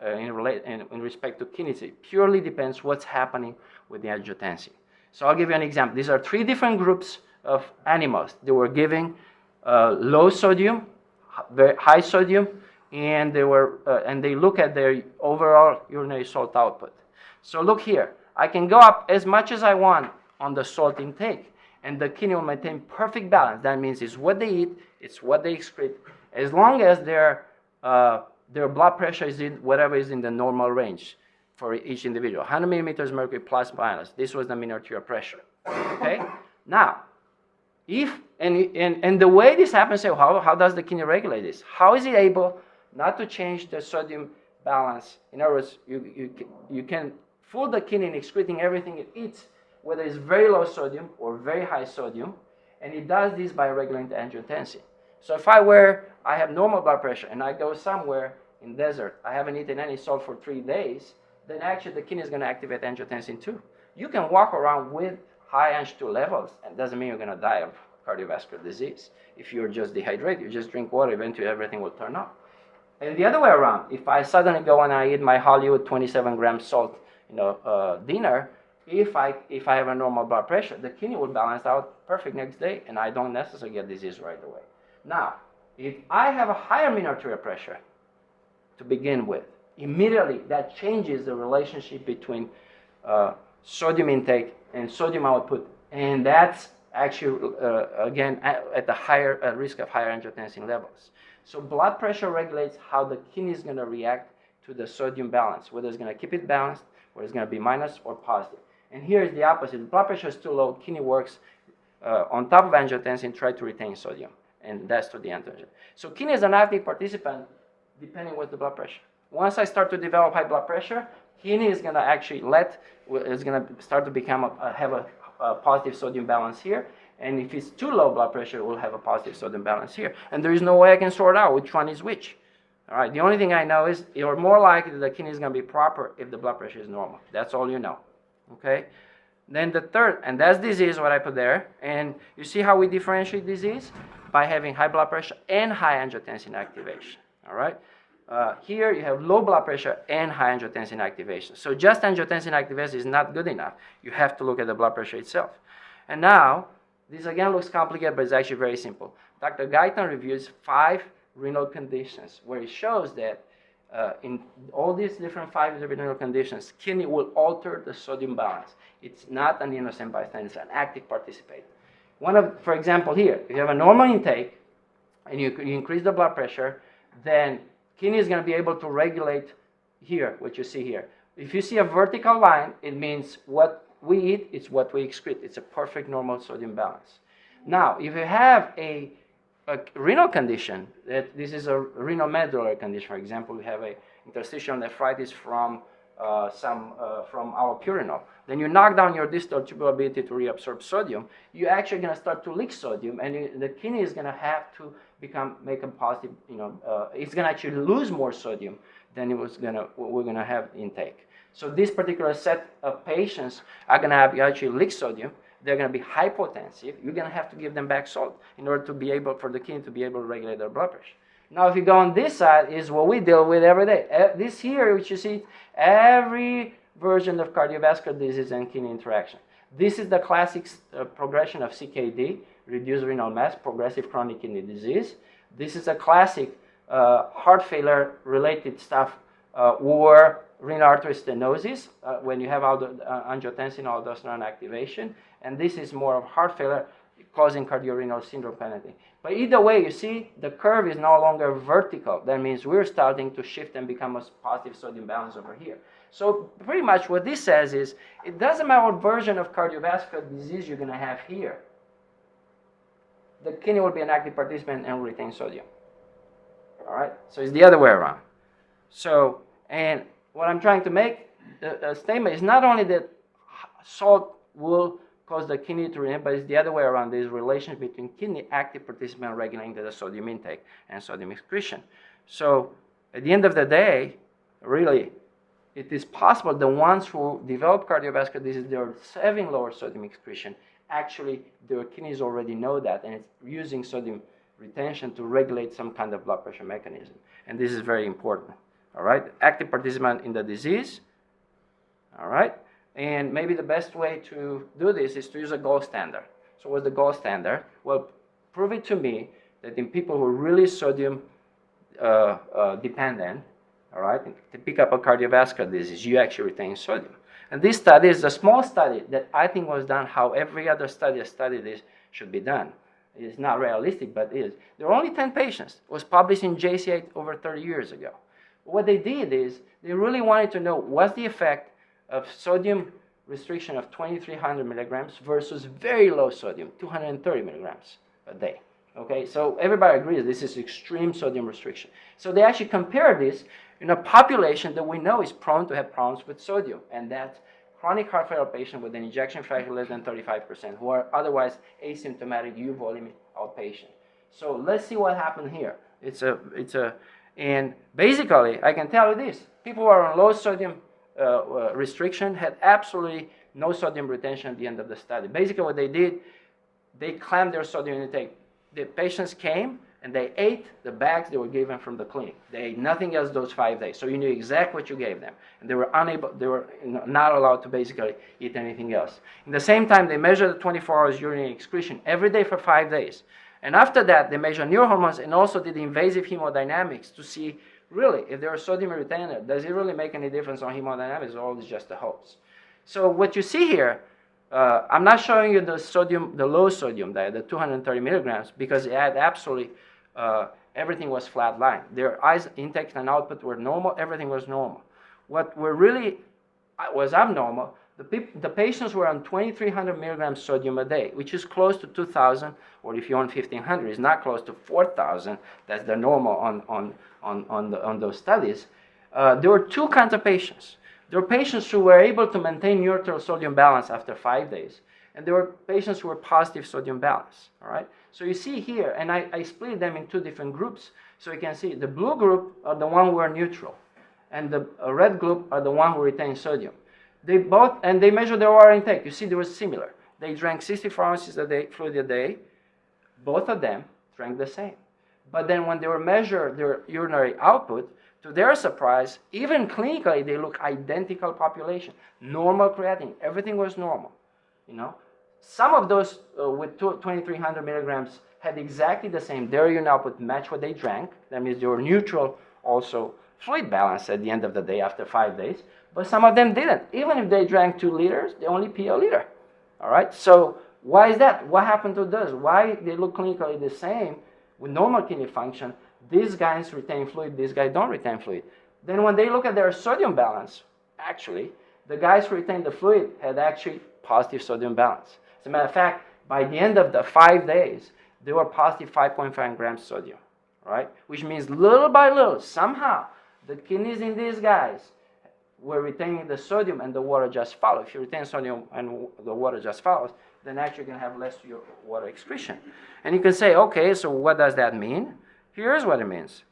in respect to kidneys. It purely depends what's happening with the angiotensin. So I'll give you an example. These are three different groups of animals. They were giving low sodium, very high sodium, and they look at their overall urinary salt output. So look here. I can go up as much as I want on the salt intake, and the kidney will maintain perfect balance. That means it's what they eat, it's what they excrete, as long as their blood pressure is in whatever is in the normal range for each individual. 100 millimeters mercury plus minus. This was the mean arterial pressure. Okay? Now, and the way this happens, so how does the kidney regulate this? How is it able not to change the sodium balance? In other words, you can fool the kidney in excreting everything it eats, whether it's very low sodium or very high sodium, and it does this by regulating the angiotensin. So if I have normal blood pressure and I go somewhere in desert, I haven't eaten any salt for 3 days, then actually the kidney is going to activate angiotensin II. You can walk around with high Ang2 levels, and it doesn't mean you're going to die of cardiovascular disease. If you're just dehydrated, you just drink water, eventually everything will turn off. And the other way around, if I suddenly go and I eat my Hollywood 27 gram salt, dinner, if I have a normal blood pressure, the kidney will balance out perfect next day, and I don't necessarily get disease right away. Now, if I have a higher mean arterial pressure to begin with, immediately that changes the relationship between sodium intake and sodium output, and that's actually, again, at the higher risk of higher angiotensin levels. So blood pressure regulates how the kidney is going to react to the sodium balance, whether it's going to keep it balanced, whether it's going to be minus or positive. And here is the opposite. If blood pressure is too low, kidney works on top of angiotensin, try to retain sodium, and that's to the angiotensin. So kidney is an active participant depending with the blood pressure. Once I start to develop high blood pressure, kidney is going to actually start to have a positive sodium balance here. And if it's too low blood pressure, it will have a positive sodium balance here. And there is no way I can sort out which one is which. All right. The only thing I know is you're more likely that the kidney is going to be proper if the blood pressure is normal. That's all you know. Okay. Then the third, and that's disease, what I put there. And you see how we differentiate disease? By having high blood pressure and high angiotensin activation. All right. Here you have low blood pressure and high angiotensin activation. So just angiotensin activation is not good enough. You have to look at the blood pressure itself. And now, this again looks complicated, but it's actually very simple. Dr. Guyton reviews 5 renal conditions where he shows that in all these different 5 renal conditions, kidney will alter the sodium balance. It's not an innocent bystander, it's an active participant. For example, here, if you have a normal intake and you increase the blood pressure, then kidney is going to be able to regulate here, what you see here. If you see a vertical line, it means what we eat is what we excrete. It's a perfect normal sodium balance. Now, if you have a renal condition, that this is a renal medullary condition, for example, we have a interstitial nephritis from our purinal, then you knock down your distal tubular ability to reabsorb sodium, you're actually going to start to leak sodium, and the kidney is going to have to make a positive, it's going to actually lose more sodium than we're going to have intake. So this particular set of patients are going to have actually leak sodium. They're going to be hypotensive. You're going to have to give them back salt in order to be able, for the kidney to be able to regulate their blood pressure. Now, if you go on this side, is what we deal with every day. This here, which you see, every version of cardiovascular disease and kidney interaction. This is the classic progression of CKD, reduced renal mass, progressive chronic kidney disease. This is a classic heart failure related stuff or renal artery stenosis when you have angiotensin aldosterone activation. And this is more of heart failure causing cardiorenal syndrome penalty. But either way, you see, the curve is no longer vertical. That means we're starting to shift and become a positive sodium balance over here. So pretty much what this says is, it doesn't matter what version of cardiovascular disease you're going to have here. The kidney will be an active participant and will retain sodium. All right? So it's the other way around. So, and what I'm trying to make a statement is not only that salt will cause the kidney to retain, but it's the other way around. There's a relationship between kidney active participant regulating the sodium intake and sodium excretion. So at the end of the day, really, it is possible the ones who develop cardiovascular disease, they're having lower sodium excretion. Actually, their kidneys already know that, and it's using sodium retention to regulate some kind of blood pressure mechanism. And this is very important. All right, active participant in the disease. All right. And maybe the best way to do this is to use a gold standard. So what's the gold standard? Well, prove it to me that in people who are really sodium dependent, all right, to pick up a cardiovascular disease, you actually retain sodium. And this study is a small study that I think was done how every other study this should be done. It's not realistic, but it is. There are only 10 patients. It was published in JCA over 30 years ago. What they did is they really wanted to know what's the effect of sodium restriction of 2,300 milligrams versus very low sodium, 230 milligrams a day. Okay, so everybody agrees this is extreme sodium restriction. So they actually compared this in a population that we know is prone to have problems with sodium, and that's chronic heart failure patients with an ejection fraction less than 35%, who are otherwise asymptomatic euvolemic outpatient. So let's see what happened here. And basically, I can tell you this: people who are on low sodium restriction had absolutely no sodium retention at the end of the study. Basically what they did, they clamped their sodium intake. The patients came and they ate the bags they were given from the clinic. They ate nothing else those 5 days. So you knew exactly what you gave them. And they were not allowed to basically eat anything else. In the same time, they measured the 24 hours urinary excretion every day for 5 days. And after that, they measured neurohormones and also did invasive hemodynamics to see really, if there are sodium retainer, does it really make any difference on hemodynamics, or is it just a hoax? So what you see here, I'm not showing you the low sodium diet, the 230 milligrams, because it had absolutely, everything was flat line. Their intake and output were normal, everything was normal. What was abnormal, the patients were on 2,300 milligrams sodium a day, which is close to 2,000, or if you're on 1,500, it's not close to 4,000. That's the normal on those studies. There were two kinds of patients. There were patients who were able to maintain neutral sodium balance after 5 days, and there were patients who were positive sodium balance. All right. So you see here, and I split them in two different groups, so you can see the blue group are the one who are neutral, and the red group are the one who retain sodium. They measured their water intake. You see, they were similar. They drank 64 ounces a day, fluid a day. Both of them drank the same. But then when they were measured their urinary output, to their surprise, even clinically, they look identical population. Normal creatinine, everything was normal. Some of those with 2,300 milligrams had exactly the same. Their urine output matched what they drank. That means they were neutral, also fluid balance at the end of the day after 5 days. But some of them didn't. Even if they drank 2 liters, they only pee a liter. All right. So why is that? What happened to those? Why they look clinically the same with normal kidney function, these guys retain fluid, these guys don't retain fluid. Then when they look at their sodium balance, actually, the guys who retained the fluid had actually positive sodium balance. As a matter of fact, by the end of the 5 days, they were positive 5.5 grams sodium, right? Which means little by little, somehow, the kidneys in these guys were retaining the sodium and the water just follows. If you retain sodium and the water just follows, then actually you're going to have less water excretion. And you can say, okay, so what does that mean? Here's what it means.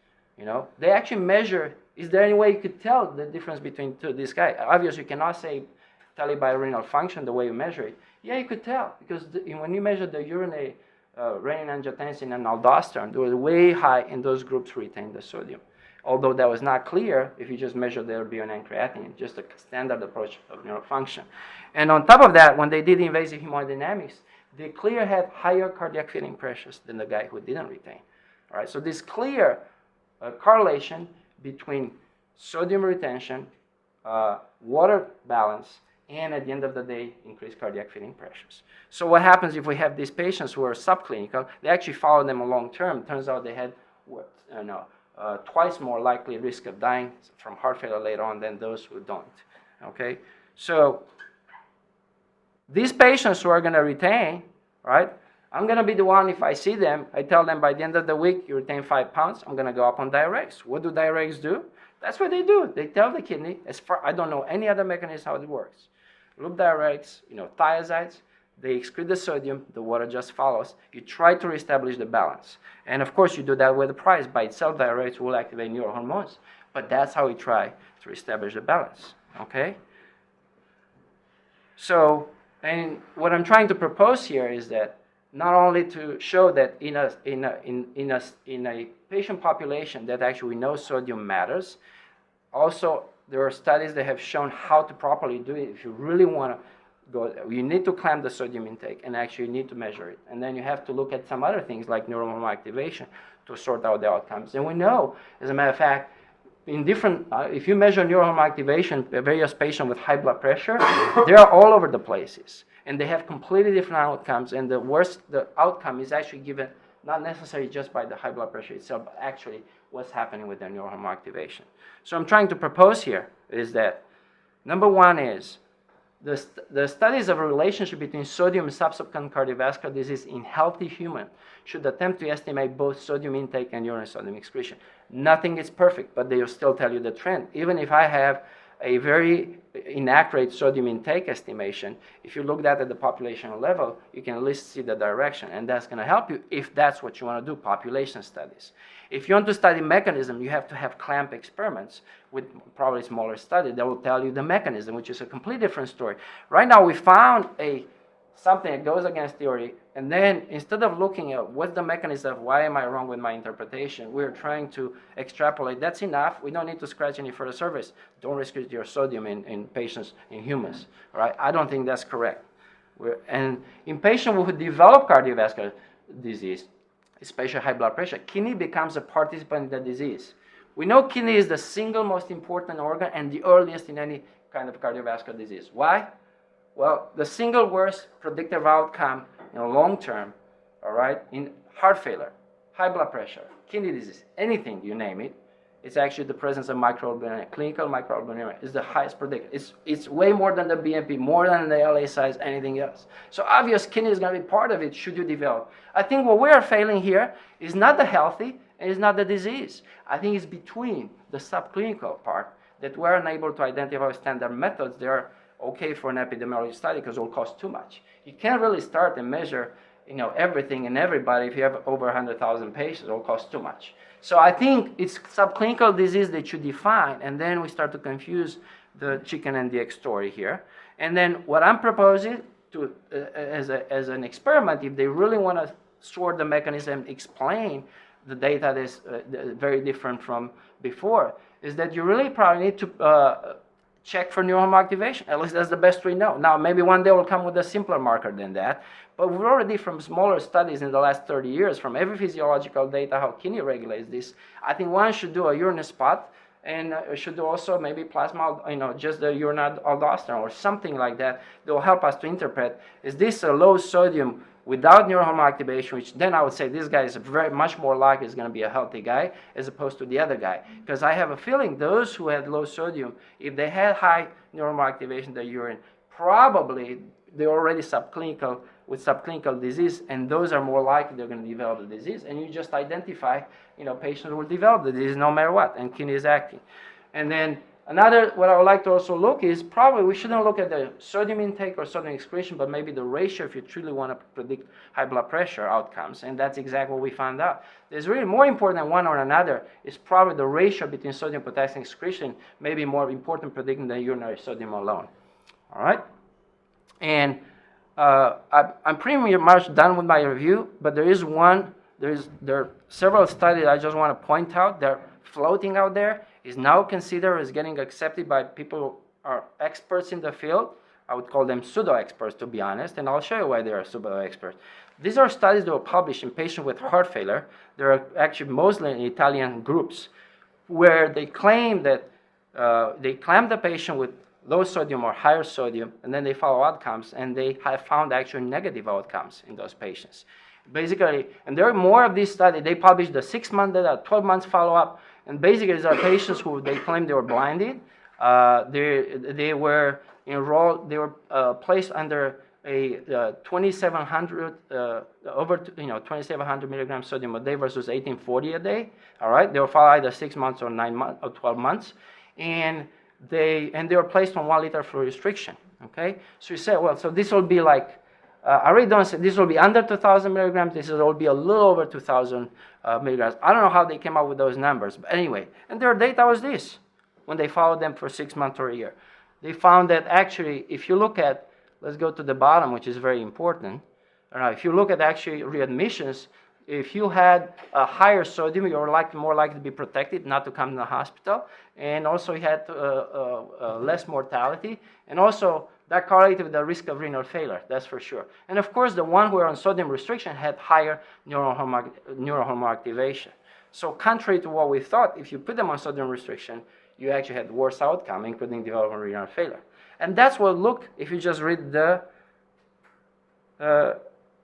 They actually measure, is there any way you could tell the difference between this guy? Obviously, you cannot tell it by renal function the way you measure it. Yeah, you could tell, because when you measure the urinary renin, angiotensin, and aldosterone, they were way high in those groups who retained the sodium. Although that was not clear if you just measure their BUN and creatinine, just a standard approach of neural function. And on top of that, when they did invasive hemodynamics, they clearly had higher cardiac filling pressures than the guy who didn't retain. All right, so this clear correlation between sodium retention, water balance, and at the end of the day, increased cardiac filling pressures. So what happens if we have these patients who are subclinical? They actually follow them long term. Turns out they had twice more likely risk of dying from heart failure later on than those who don't. Okay, so these patients who are going to retain, right? I'm going to be the one, if I see them, I tell them by the end of the week, you retain 5 pounds, I'm going to go up on diuretics. What do diuretics do? That's what they do. They tell the kidney, I don't know any other mechanism how it works. Loop diuretics, thiazides, they excrete the sodium, the water just follows. You try to reestablish the balance. And of course, you do that with a price. By itself, diuretics will activate neurohormones. But that's how we try to reestablish the balance, okay? So, and what I'm trying to propose here is that not only to show that in a patient population that actually we know sodium matters, also there are studies that have shown how to properly do it. If you really want to go, you need to clamp the sodium intake and actually you need to measure it. And then you have to look at some other things like neurohormone activation to sort out the outcomes. And we know, as a matter of fact, in different, if you measure neurohormone activation, various patients with high blood pressure, they are all over the places. And they have completely different outcomes. And the outcome is actually given not necessarily just by the high blood pressure itself, but actually what's happening with their neurohormone activation. So I'm trying to propose here is that, number one is, the studies of a relationship between sodium and subsequent cardiovascular disease in healthy humans should attempt to estimate both sodium intake and urine sodium excretion. Nothing is perfect, but they will still tell you the trend. Even if I have a very inaccurate sodium intake estimation, if you look at the population level, you can at least see the direction, and that's going to help you if that's what you want to do, population studies. If you want to study mechanism, you have to have clamp experiments with probably smaller study that will tell you the mechanism, which is a completely different story. Right now, we found something that goes against theory, and then instead of looking at what's the mechanism, why am I wrong with my interpretation, we're trying to extrapolate. That's enough. We don't need to scratch any further surface. Don't restrict your sodium in patients, in humans. All right? I don't think that's correct. And in patients who develop cardiovascular disease, especially high blood pressure, kidney becomes a participant in the disease. We know kidney is the single most important organ and the earliest in any kind of cardiovascular disease. Why? Well, the single worst predictive outcome in the long term, all right, in heart failure, high blood pressure, kidney disease, anything, you name it, it's actually the presence of microalbuminemia. Clinical microalbuminemia is the highest predictor. It's way more than the BNP, more than the LA size, anything else. So obvious kidney is going to be part of it should you develop. I think what we are failing here is not the healthy and it's not the disease. I think it's between the subclinical part that we're unable to identify standard methods. They are okay for an epidemiology study because it will cost too much. You can't really start and measure everything and everybody if you have over 100,000 patients. It will cost too much. So I think it's subclinical disease that you define, and then we start to confuse the chicken and the egg story here. And then what I'm proposing to as an experiment, if they really want to sort the mechanism, explain the data that is very different from before, is that you really probably need to check for neurohormone activation. At least that's the best we know. Now, maybe one day we'll come with a simpler marker than that. But we've already, from smaller studies in the last 30 years, from every physiological data, how kidney regulates this, I think one should do a urine spot and should do also maybe plasma, just the urinary aldosterone or something like that that will help us to interpret, is this a low sodium without neurohormone activation, which then I would say this guy is very much more likely is going to be a healthy guy as opposed to the other guy. Because I have a feeling those who had low sodium, if they had high neurohormone activation in their urine, probably they're already subclinical with subclinical disease, and those are more likely they're going to develop the disease. And you just identify, patients who will develop the disease no matter what, and kidney is acting. And then another, what I would like to also look is probably we shouldn't look at the sodium intake or sodium excretion, but maybe the ratio if you truly want to predict high blood pressure outcomes. And that's exactly what we found out. There's really more important than one or another is probably the ratio between sodium potassium excretion, maybe more important predicting than urinary sodium alone. All right? And I'm pretty much done with my review, but there are several studies I just want to point out. They're floating out there. Is now considered as getting accepted by people who are experts in the field. I would call them pseudo-experts, to be honest, and I'll show you why they are pseudo-experts. These are studies that were published in patients with heart failure. They're actually mostly in Italian groups, where they claim that they clamp the patient with low sodium or higher sodium, and then they follow outcomes, and they have found actually negative outcomes in those patients. Basically, and there are more of these studies. They published the 6-month data, 12 months follow-up, and basically these are patients who they claim they were blinded. They were enrolled, they were placed under a 2,700 2,700 milligrams sodium a day versus 1,840 a day. All right, they were followed either 6 months or 9 months or 12 months, and they were placed on 1 liter fluid restriction. Okay, so you say, well, so this will be like. I really don't say this will be under 2,000 milligrams. This will be a little over 2,000 milligrams. I don't know how they came up with those numbers, but anyway. And their data was this, when they followed them for 6 months or a year. They found that actually, if you look at, let's go to the bottom, which is very important. If you look at actually readmissions, if you had a higher sodium, you were more likely to be protected, not to come to the hospital. And also you had less mortality. And also, that correlated with the risk of renal failure, that's for sure. And of course, the one who were on sodium restriction had higher neurohormone activation. So contrary to what we thought, if you put them on sodium restriction, you actually had worse outcome, including development of renal failure. And that's what look, if you just read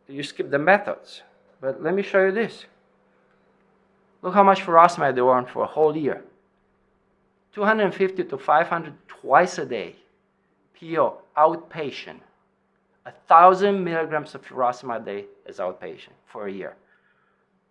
you skip the methods. But let me show you this. Look how much furosemide they were on for a whole year. 250 to 500 twice a day. PO, outpatient. 1,000 milligrams of furosemide a day as outpatient for a year.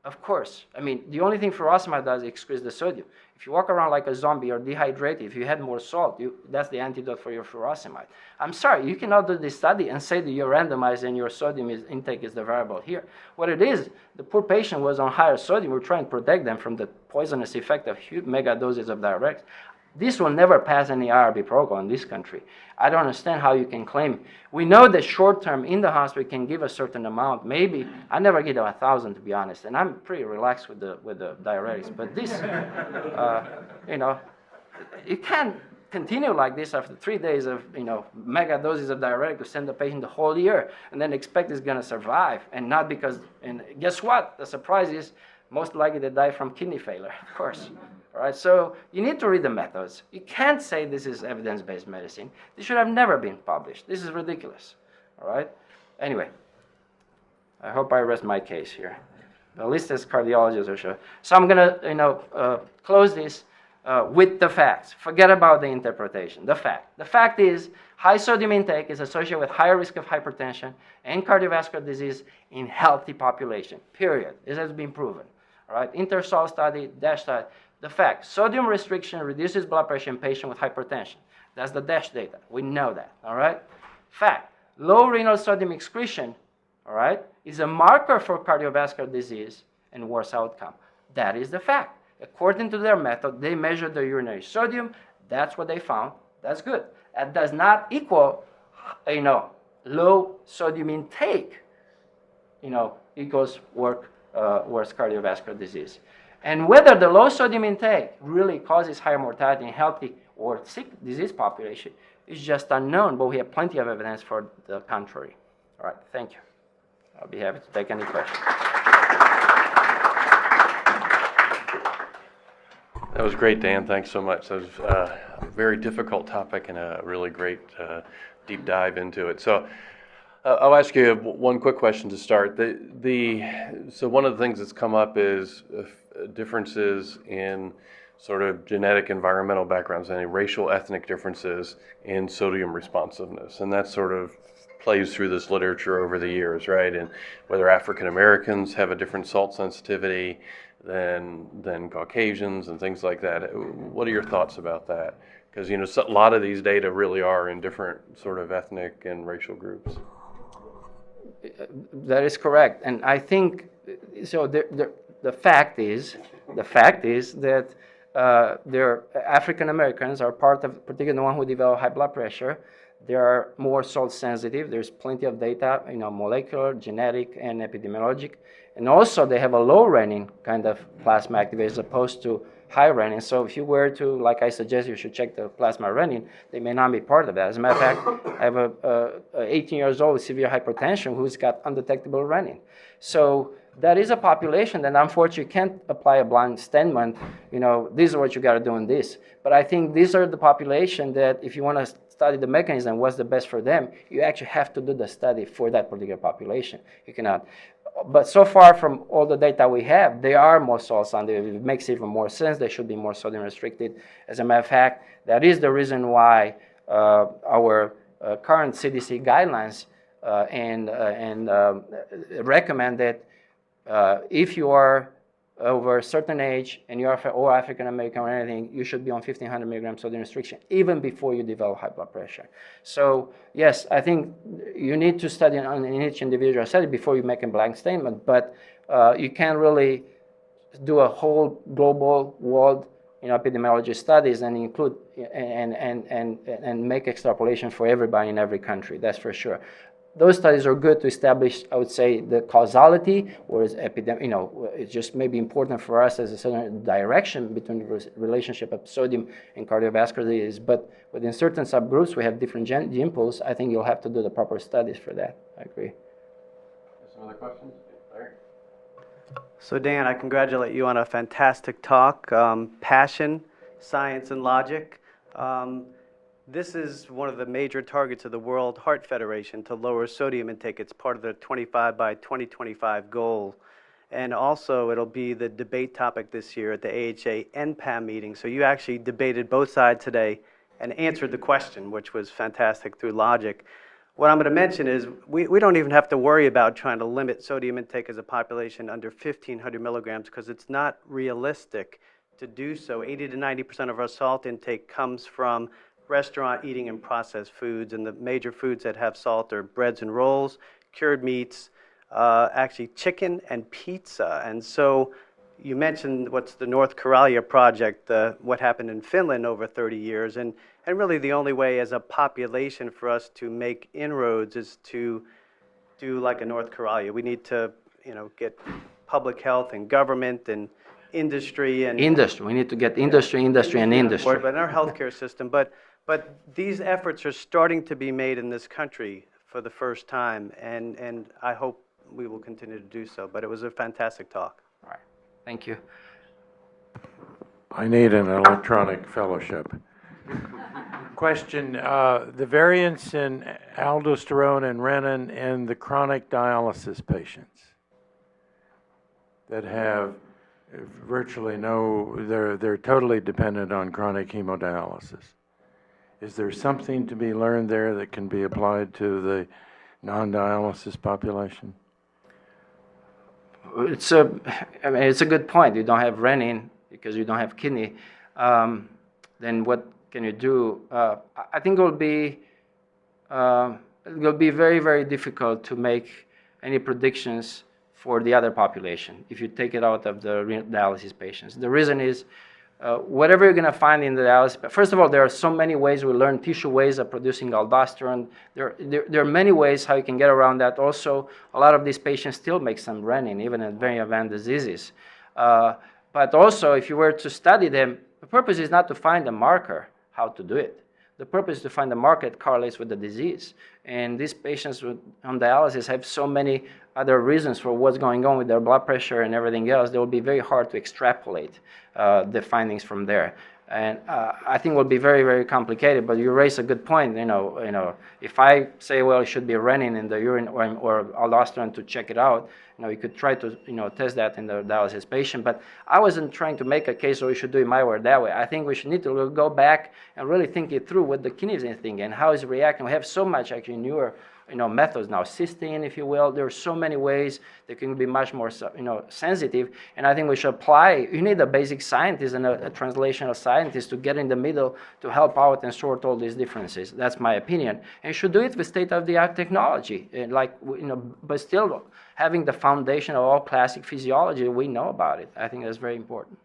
Of course, I mean, the only thing furosemide does is excrete the sodium. If you walk around like a zombie or dehydrated, if you had more salt, that's the antidote for your furosemide. I'm sorry, you cannot do this study and say that you're randomized and your sodium intake is the variable here. What it is, the poor patient was on higher sodium. We're trying to protect them from the poisonous effect of huge mega doses of diuretics. This will never pass any IRB protocol in this country. I don't understand how you can claim. We know that short term in the hospital can give a certain amount. Maybe I never give them 1,000 to be honest, and I'm pretty relaxed with the diuretics. But this, you can't continue like this after 3 days of mega doses of diuretic to send the patient the whole year and then expect it's going to survive, and not because. And guess what? The surprise is most likely they die from kidney failure, of course. All right, so you need to read the methods. You can't say this is evidence-based medicine. This should have never been published. This is ridiculous. All right. Anyway, I hope I rest my case here. The list as cardiologists are sure. So I'm gonna, close this with the facts. Forget about the interpretation. The fact. The fact is, high sodium intake is associated with higher risk of hypertension and cardiovascular disease in healthy population. Period. This has been proven. All right. Intersol study, DASH study. The fact, sodium restriction reduces blood pressure in patients with hypertension. That's the DASH data. We know that, all right? Fact, low renal sodium excretion, all right, is a marker for cardiovascular disease and worse outcome. That is the fact. According to their method, they measured the urinary sodium. That's what they found. That's good. That does not equal, low sodium intake, equals worse cardiovascular disease. And whether the low sodium intake really causes higher mortality in healthy or sick disease population is just unknown, but we have plenty of evidence for the contrary. All right, thank you. I'll be happy to take any questions. That was great, Dan. Thanks so much. That was a very difficult topic and a really great deep dive into it. So I'll ask you one quick question to start. So one of the things that's come up is differences in sort of genetic environmental backgrounds, any racial ethnic differences in sodium responsiveness. And that sort of plays through this literature over the years, right? And whether African Americans have a different salt sensitivity than Caucasians and things like that. What are your thoughts about that? Because, you know, a lot of these data really are in different sort of ethnic and racial groups. That is correct, and I think so. The fact is that their African Americans are part of, particularly the one who develop high blood pressure. They are more salt sensitive. There's plenty of data, you know, molecular, genetic, and epidemiologic, and also they have a low renin kind of plasma activity as opposed to high renin. So if you were to, like I suggest, you should check the plasma renin, they may not be part of that. As a matter of fact, I have a 18 years old with severe hypertension who's got undetectable renin. So that is a population that unfortunately can't apply a blind statement, you know, this is what you got to do in this. But I think these are the population that if you want to study the mechanism, what's the best for them, you actually have to do the study for that particular population. You cannot. But so far from all the data we have, they are more salt sensitive. It makes even more sense. They should be more sodium restricted. As a matter of fact, that is the reason why our current CDC guidelines recommend that if you are over a certain age and you are or African American or anything, you should be on 1,500 milligrams sodium restriction even before you develop high blood pressure. So yes, I think you need to study on each individual study before you make a blank statement, but you can't really do a whole global world, you know, epidemiology studies and include and make extrapolation for everybody in every country. That's for sure. Those studies are good to establish, I would say, the causality, whereas you know, it's just maybe important for us as a certain direction between the relationship of sodium and cardiovascular disease. But within certain subgroups, we have different gene pools. I think you'll have to do the proper studies for that. I agree. Some other questions? Larry? So Dan, I congratulate you on a fantastic talk. Passion, science, and logic. This is one of the major targets of the World Heart Federation to lower sodium intake. It's part of the 25 by 2025 goal. And also, it'll be the debate topic this year at the AHA NPAM meeting. So you actually debated both sides today and answered the question, which was fantastic through logic. What I'm going to mention is we don't even have to worry about trying to limit sodium intake as a population under 1,500 milligrams because it's not realistic to do so. 80 to 90% of our salt intake comes from restaurant eating and processed foods, and the major foods that have salt are breads and rolls, cured meats, actually chicken and pizza. And so you mentioned what's the North Korea project, what happened in Finland over 30 years, and really the only way as a population for us to make inroads is to do like a North Korea. We need to, you know, get public health and government and industry and industry. We need to get industry and industry. But in our healthcare system, but these efforts are starting to be made in this country for the first time, and I hope we will continue to do so. But it was a fantastic talk. All right. Thank you. I need an electronic fellowship. Question, the variance in aldosterone and renin in the chronic dialysis patients that have virtually they're totally dependent on chronic hemodialysis. Is there something to be learned there that can be applied to the non-dialysis population? It's a good point. You don't have renin because you don't have kidney. Then what can you do? I think it'll be very, very difficult to make any predictions for the other population if you take it out of the dialysis patients. The reason is whatever you're going to find in the dialysis, first of all, there are so many ways we learn tissue ways of producing aldosterone. There are many ways how you can get around that. Also, a lot of these patients still make some renin, even in very advanced diseases. But also, if you were to study them, the purpose is not to find a marker how to do it. The purpose is to find a marker that correlates with the disease. And these patients on dialysis have so many other reasons for what's going on with their blood pressure and everything else. It will be very hard to extrapolate the findings from there. And I think it will be very, very complicated. But you raise a good point. If I say, well, it should be renin in the urine or aldosterone to check it out, you could try to test that in the dialysis patient. But I wasn't trying to make a case so we should do it my way or that way. I think we should need to go back and really think it through what the kidney is thinking and how it's reacting. We have so much actually newer methods now, cysteine, if you will. There are so many ways that can be much more, sensitive. And I think we should apply. You need a basic scientist and a translational scientist to get in the middle to help out and sort all these differences. That's my opinion. And you should do it with state-of-the-art technology, but still having the foundation of all classic physiology we know about it. I think that's very important.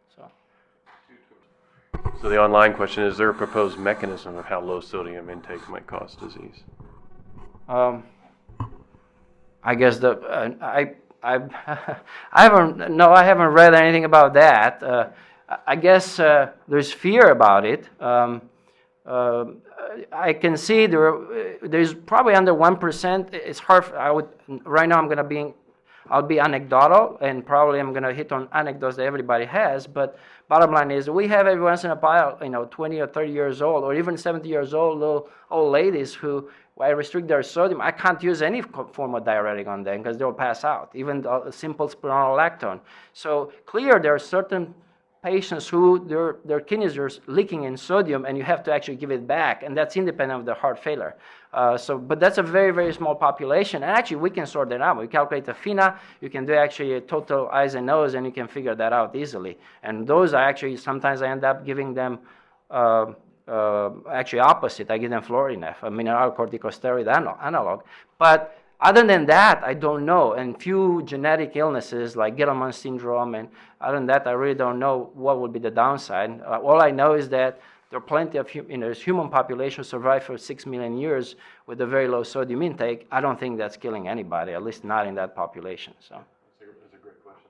So the online question is there a proposed mechanism of how low sodium intake might cause disease? I guess I haven't read anything about that. I guess there's fear about it. I can see there's probably under 1%. It's hard. Right now I'll be anecdotal, and probably I'm going to hit on anecdotes that everybody has. But bottom line is, we have every once in a while, 20 or 30 years old, or even 70 years old, little old ladies who I restrict their sodium. I can't use any form of diuretic on them because they'll pass out, even a simple spironolactone. So clear, there are certain patients who their kidneys are leaking in sodium, and you have to actually give it back, and that's independent of the heart failure. But that's a very, very small population, and actually we can sort that out. We calculate the FINA, you can do actually a total eyes and nose, and you can figure that out easily. And those are actually, sometimes I end up giving them actually opposite. I give them Florinef, a mineralocorticosteroid analog. But other than that, I don't know. And few genetic illnesses like Gilman syndrome, and other than that, I really don't know what would be the downside. All I know is that there are plenty of human population survive for 6 million years with a very low sodium intake. I don't think that's killing anybody, at least not in that population. So That's a great question.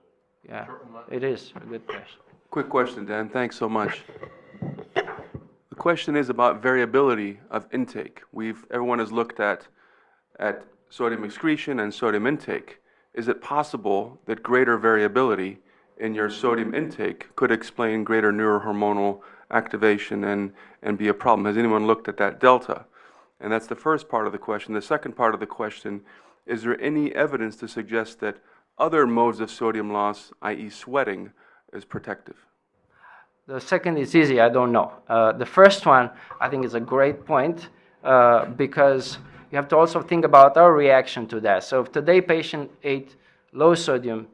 yeah, it is a good question. Quick question, Dan. Thanks so much. The question is about variability of intake. Everyone has looked at sodium excretion and sodium intake. Is it possible that greater variability in your sodium intake could explain greater neurohormonal activation and be a problem? Has anyone looked at that delta? And that's the first part of the question. The second part of the question, is there any evidence to suggest that other modes of sodium loss, i.e. sweating, is protective? The second is easy, I don't know. The first one, I think, is a great point because you have to also think about our reaction to that. So if today patient ate low sodium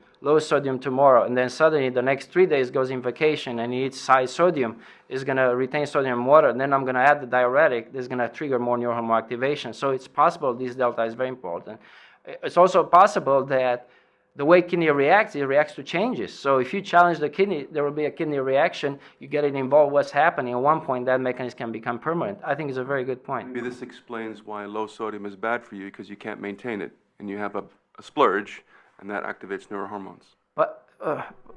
tomorrow, and then suddenly the next 3 days goes in vacation and he eats high sodium, is going to retain sodium in water, and then I'm going to add the diuretic, this is going to trigger more neurohormone activation. So it's possible this delta is very important. It's also possible that the way kidney reacts, it reacts to changes. So if you challenge the kidney, there will be a kidney reaction. You get it involved, what's happening. At one point, that mechanism can become permanent. I think it's a very good point. Maybe this explains why low sodium is bad for you, because you can't maintain it, and you have a splurge, and that activates neurohormones. But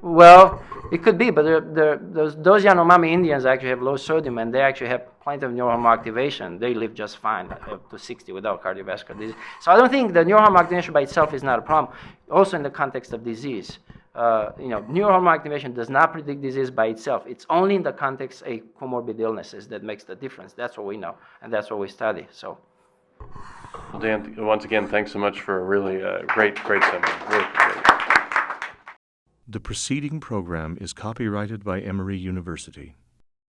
well, it could be, but those Yanomamo Indians actually have low sodium, and they actually have plenty of neurohormone activation. They live just fine up to 60 without cardiovascular disease. So I don't think the neurohormone activation by itself is not a problem. Also in the context of disease, neurohormone activation does not predict disease by itself. It's only in the context of comorbid illnesses that makes the difference. That's what we know, and that's what we study. So. Well, Dan, once again, thanks so much for a really great seminar. Really great. The preceding program is copyrighted by Emory University.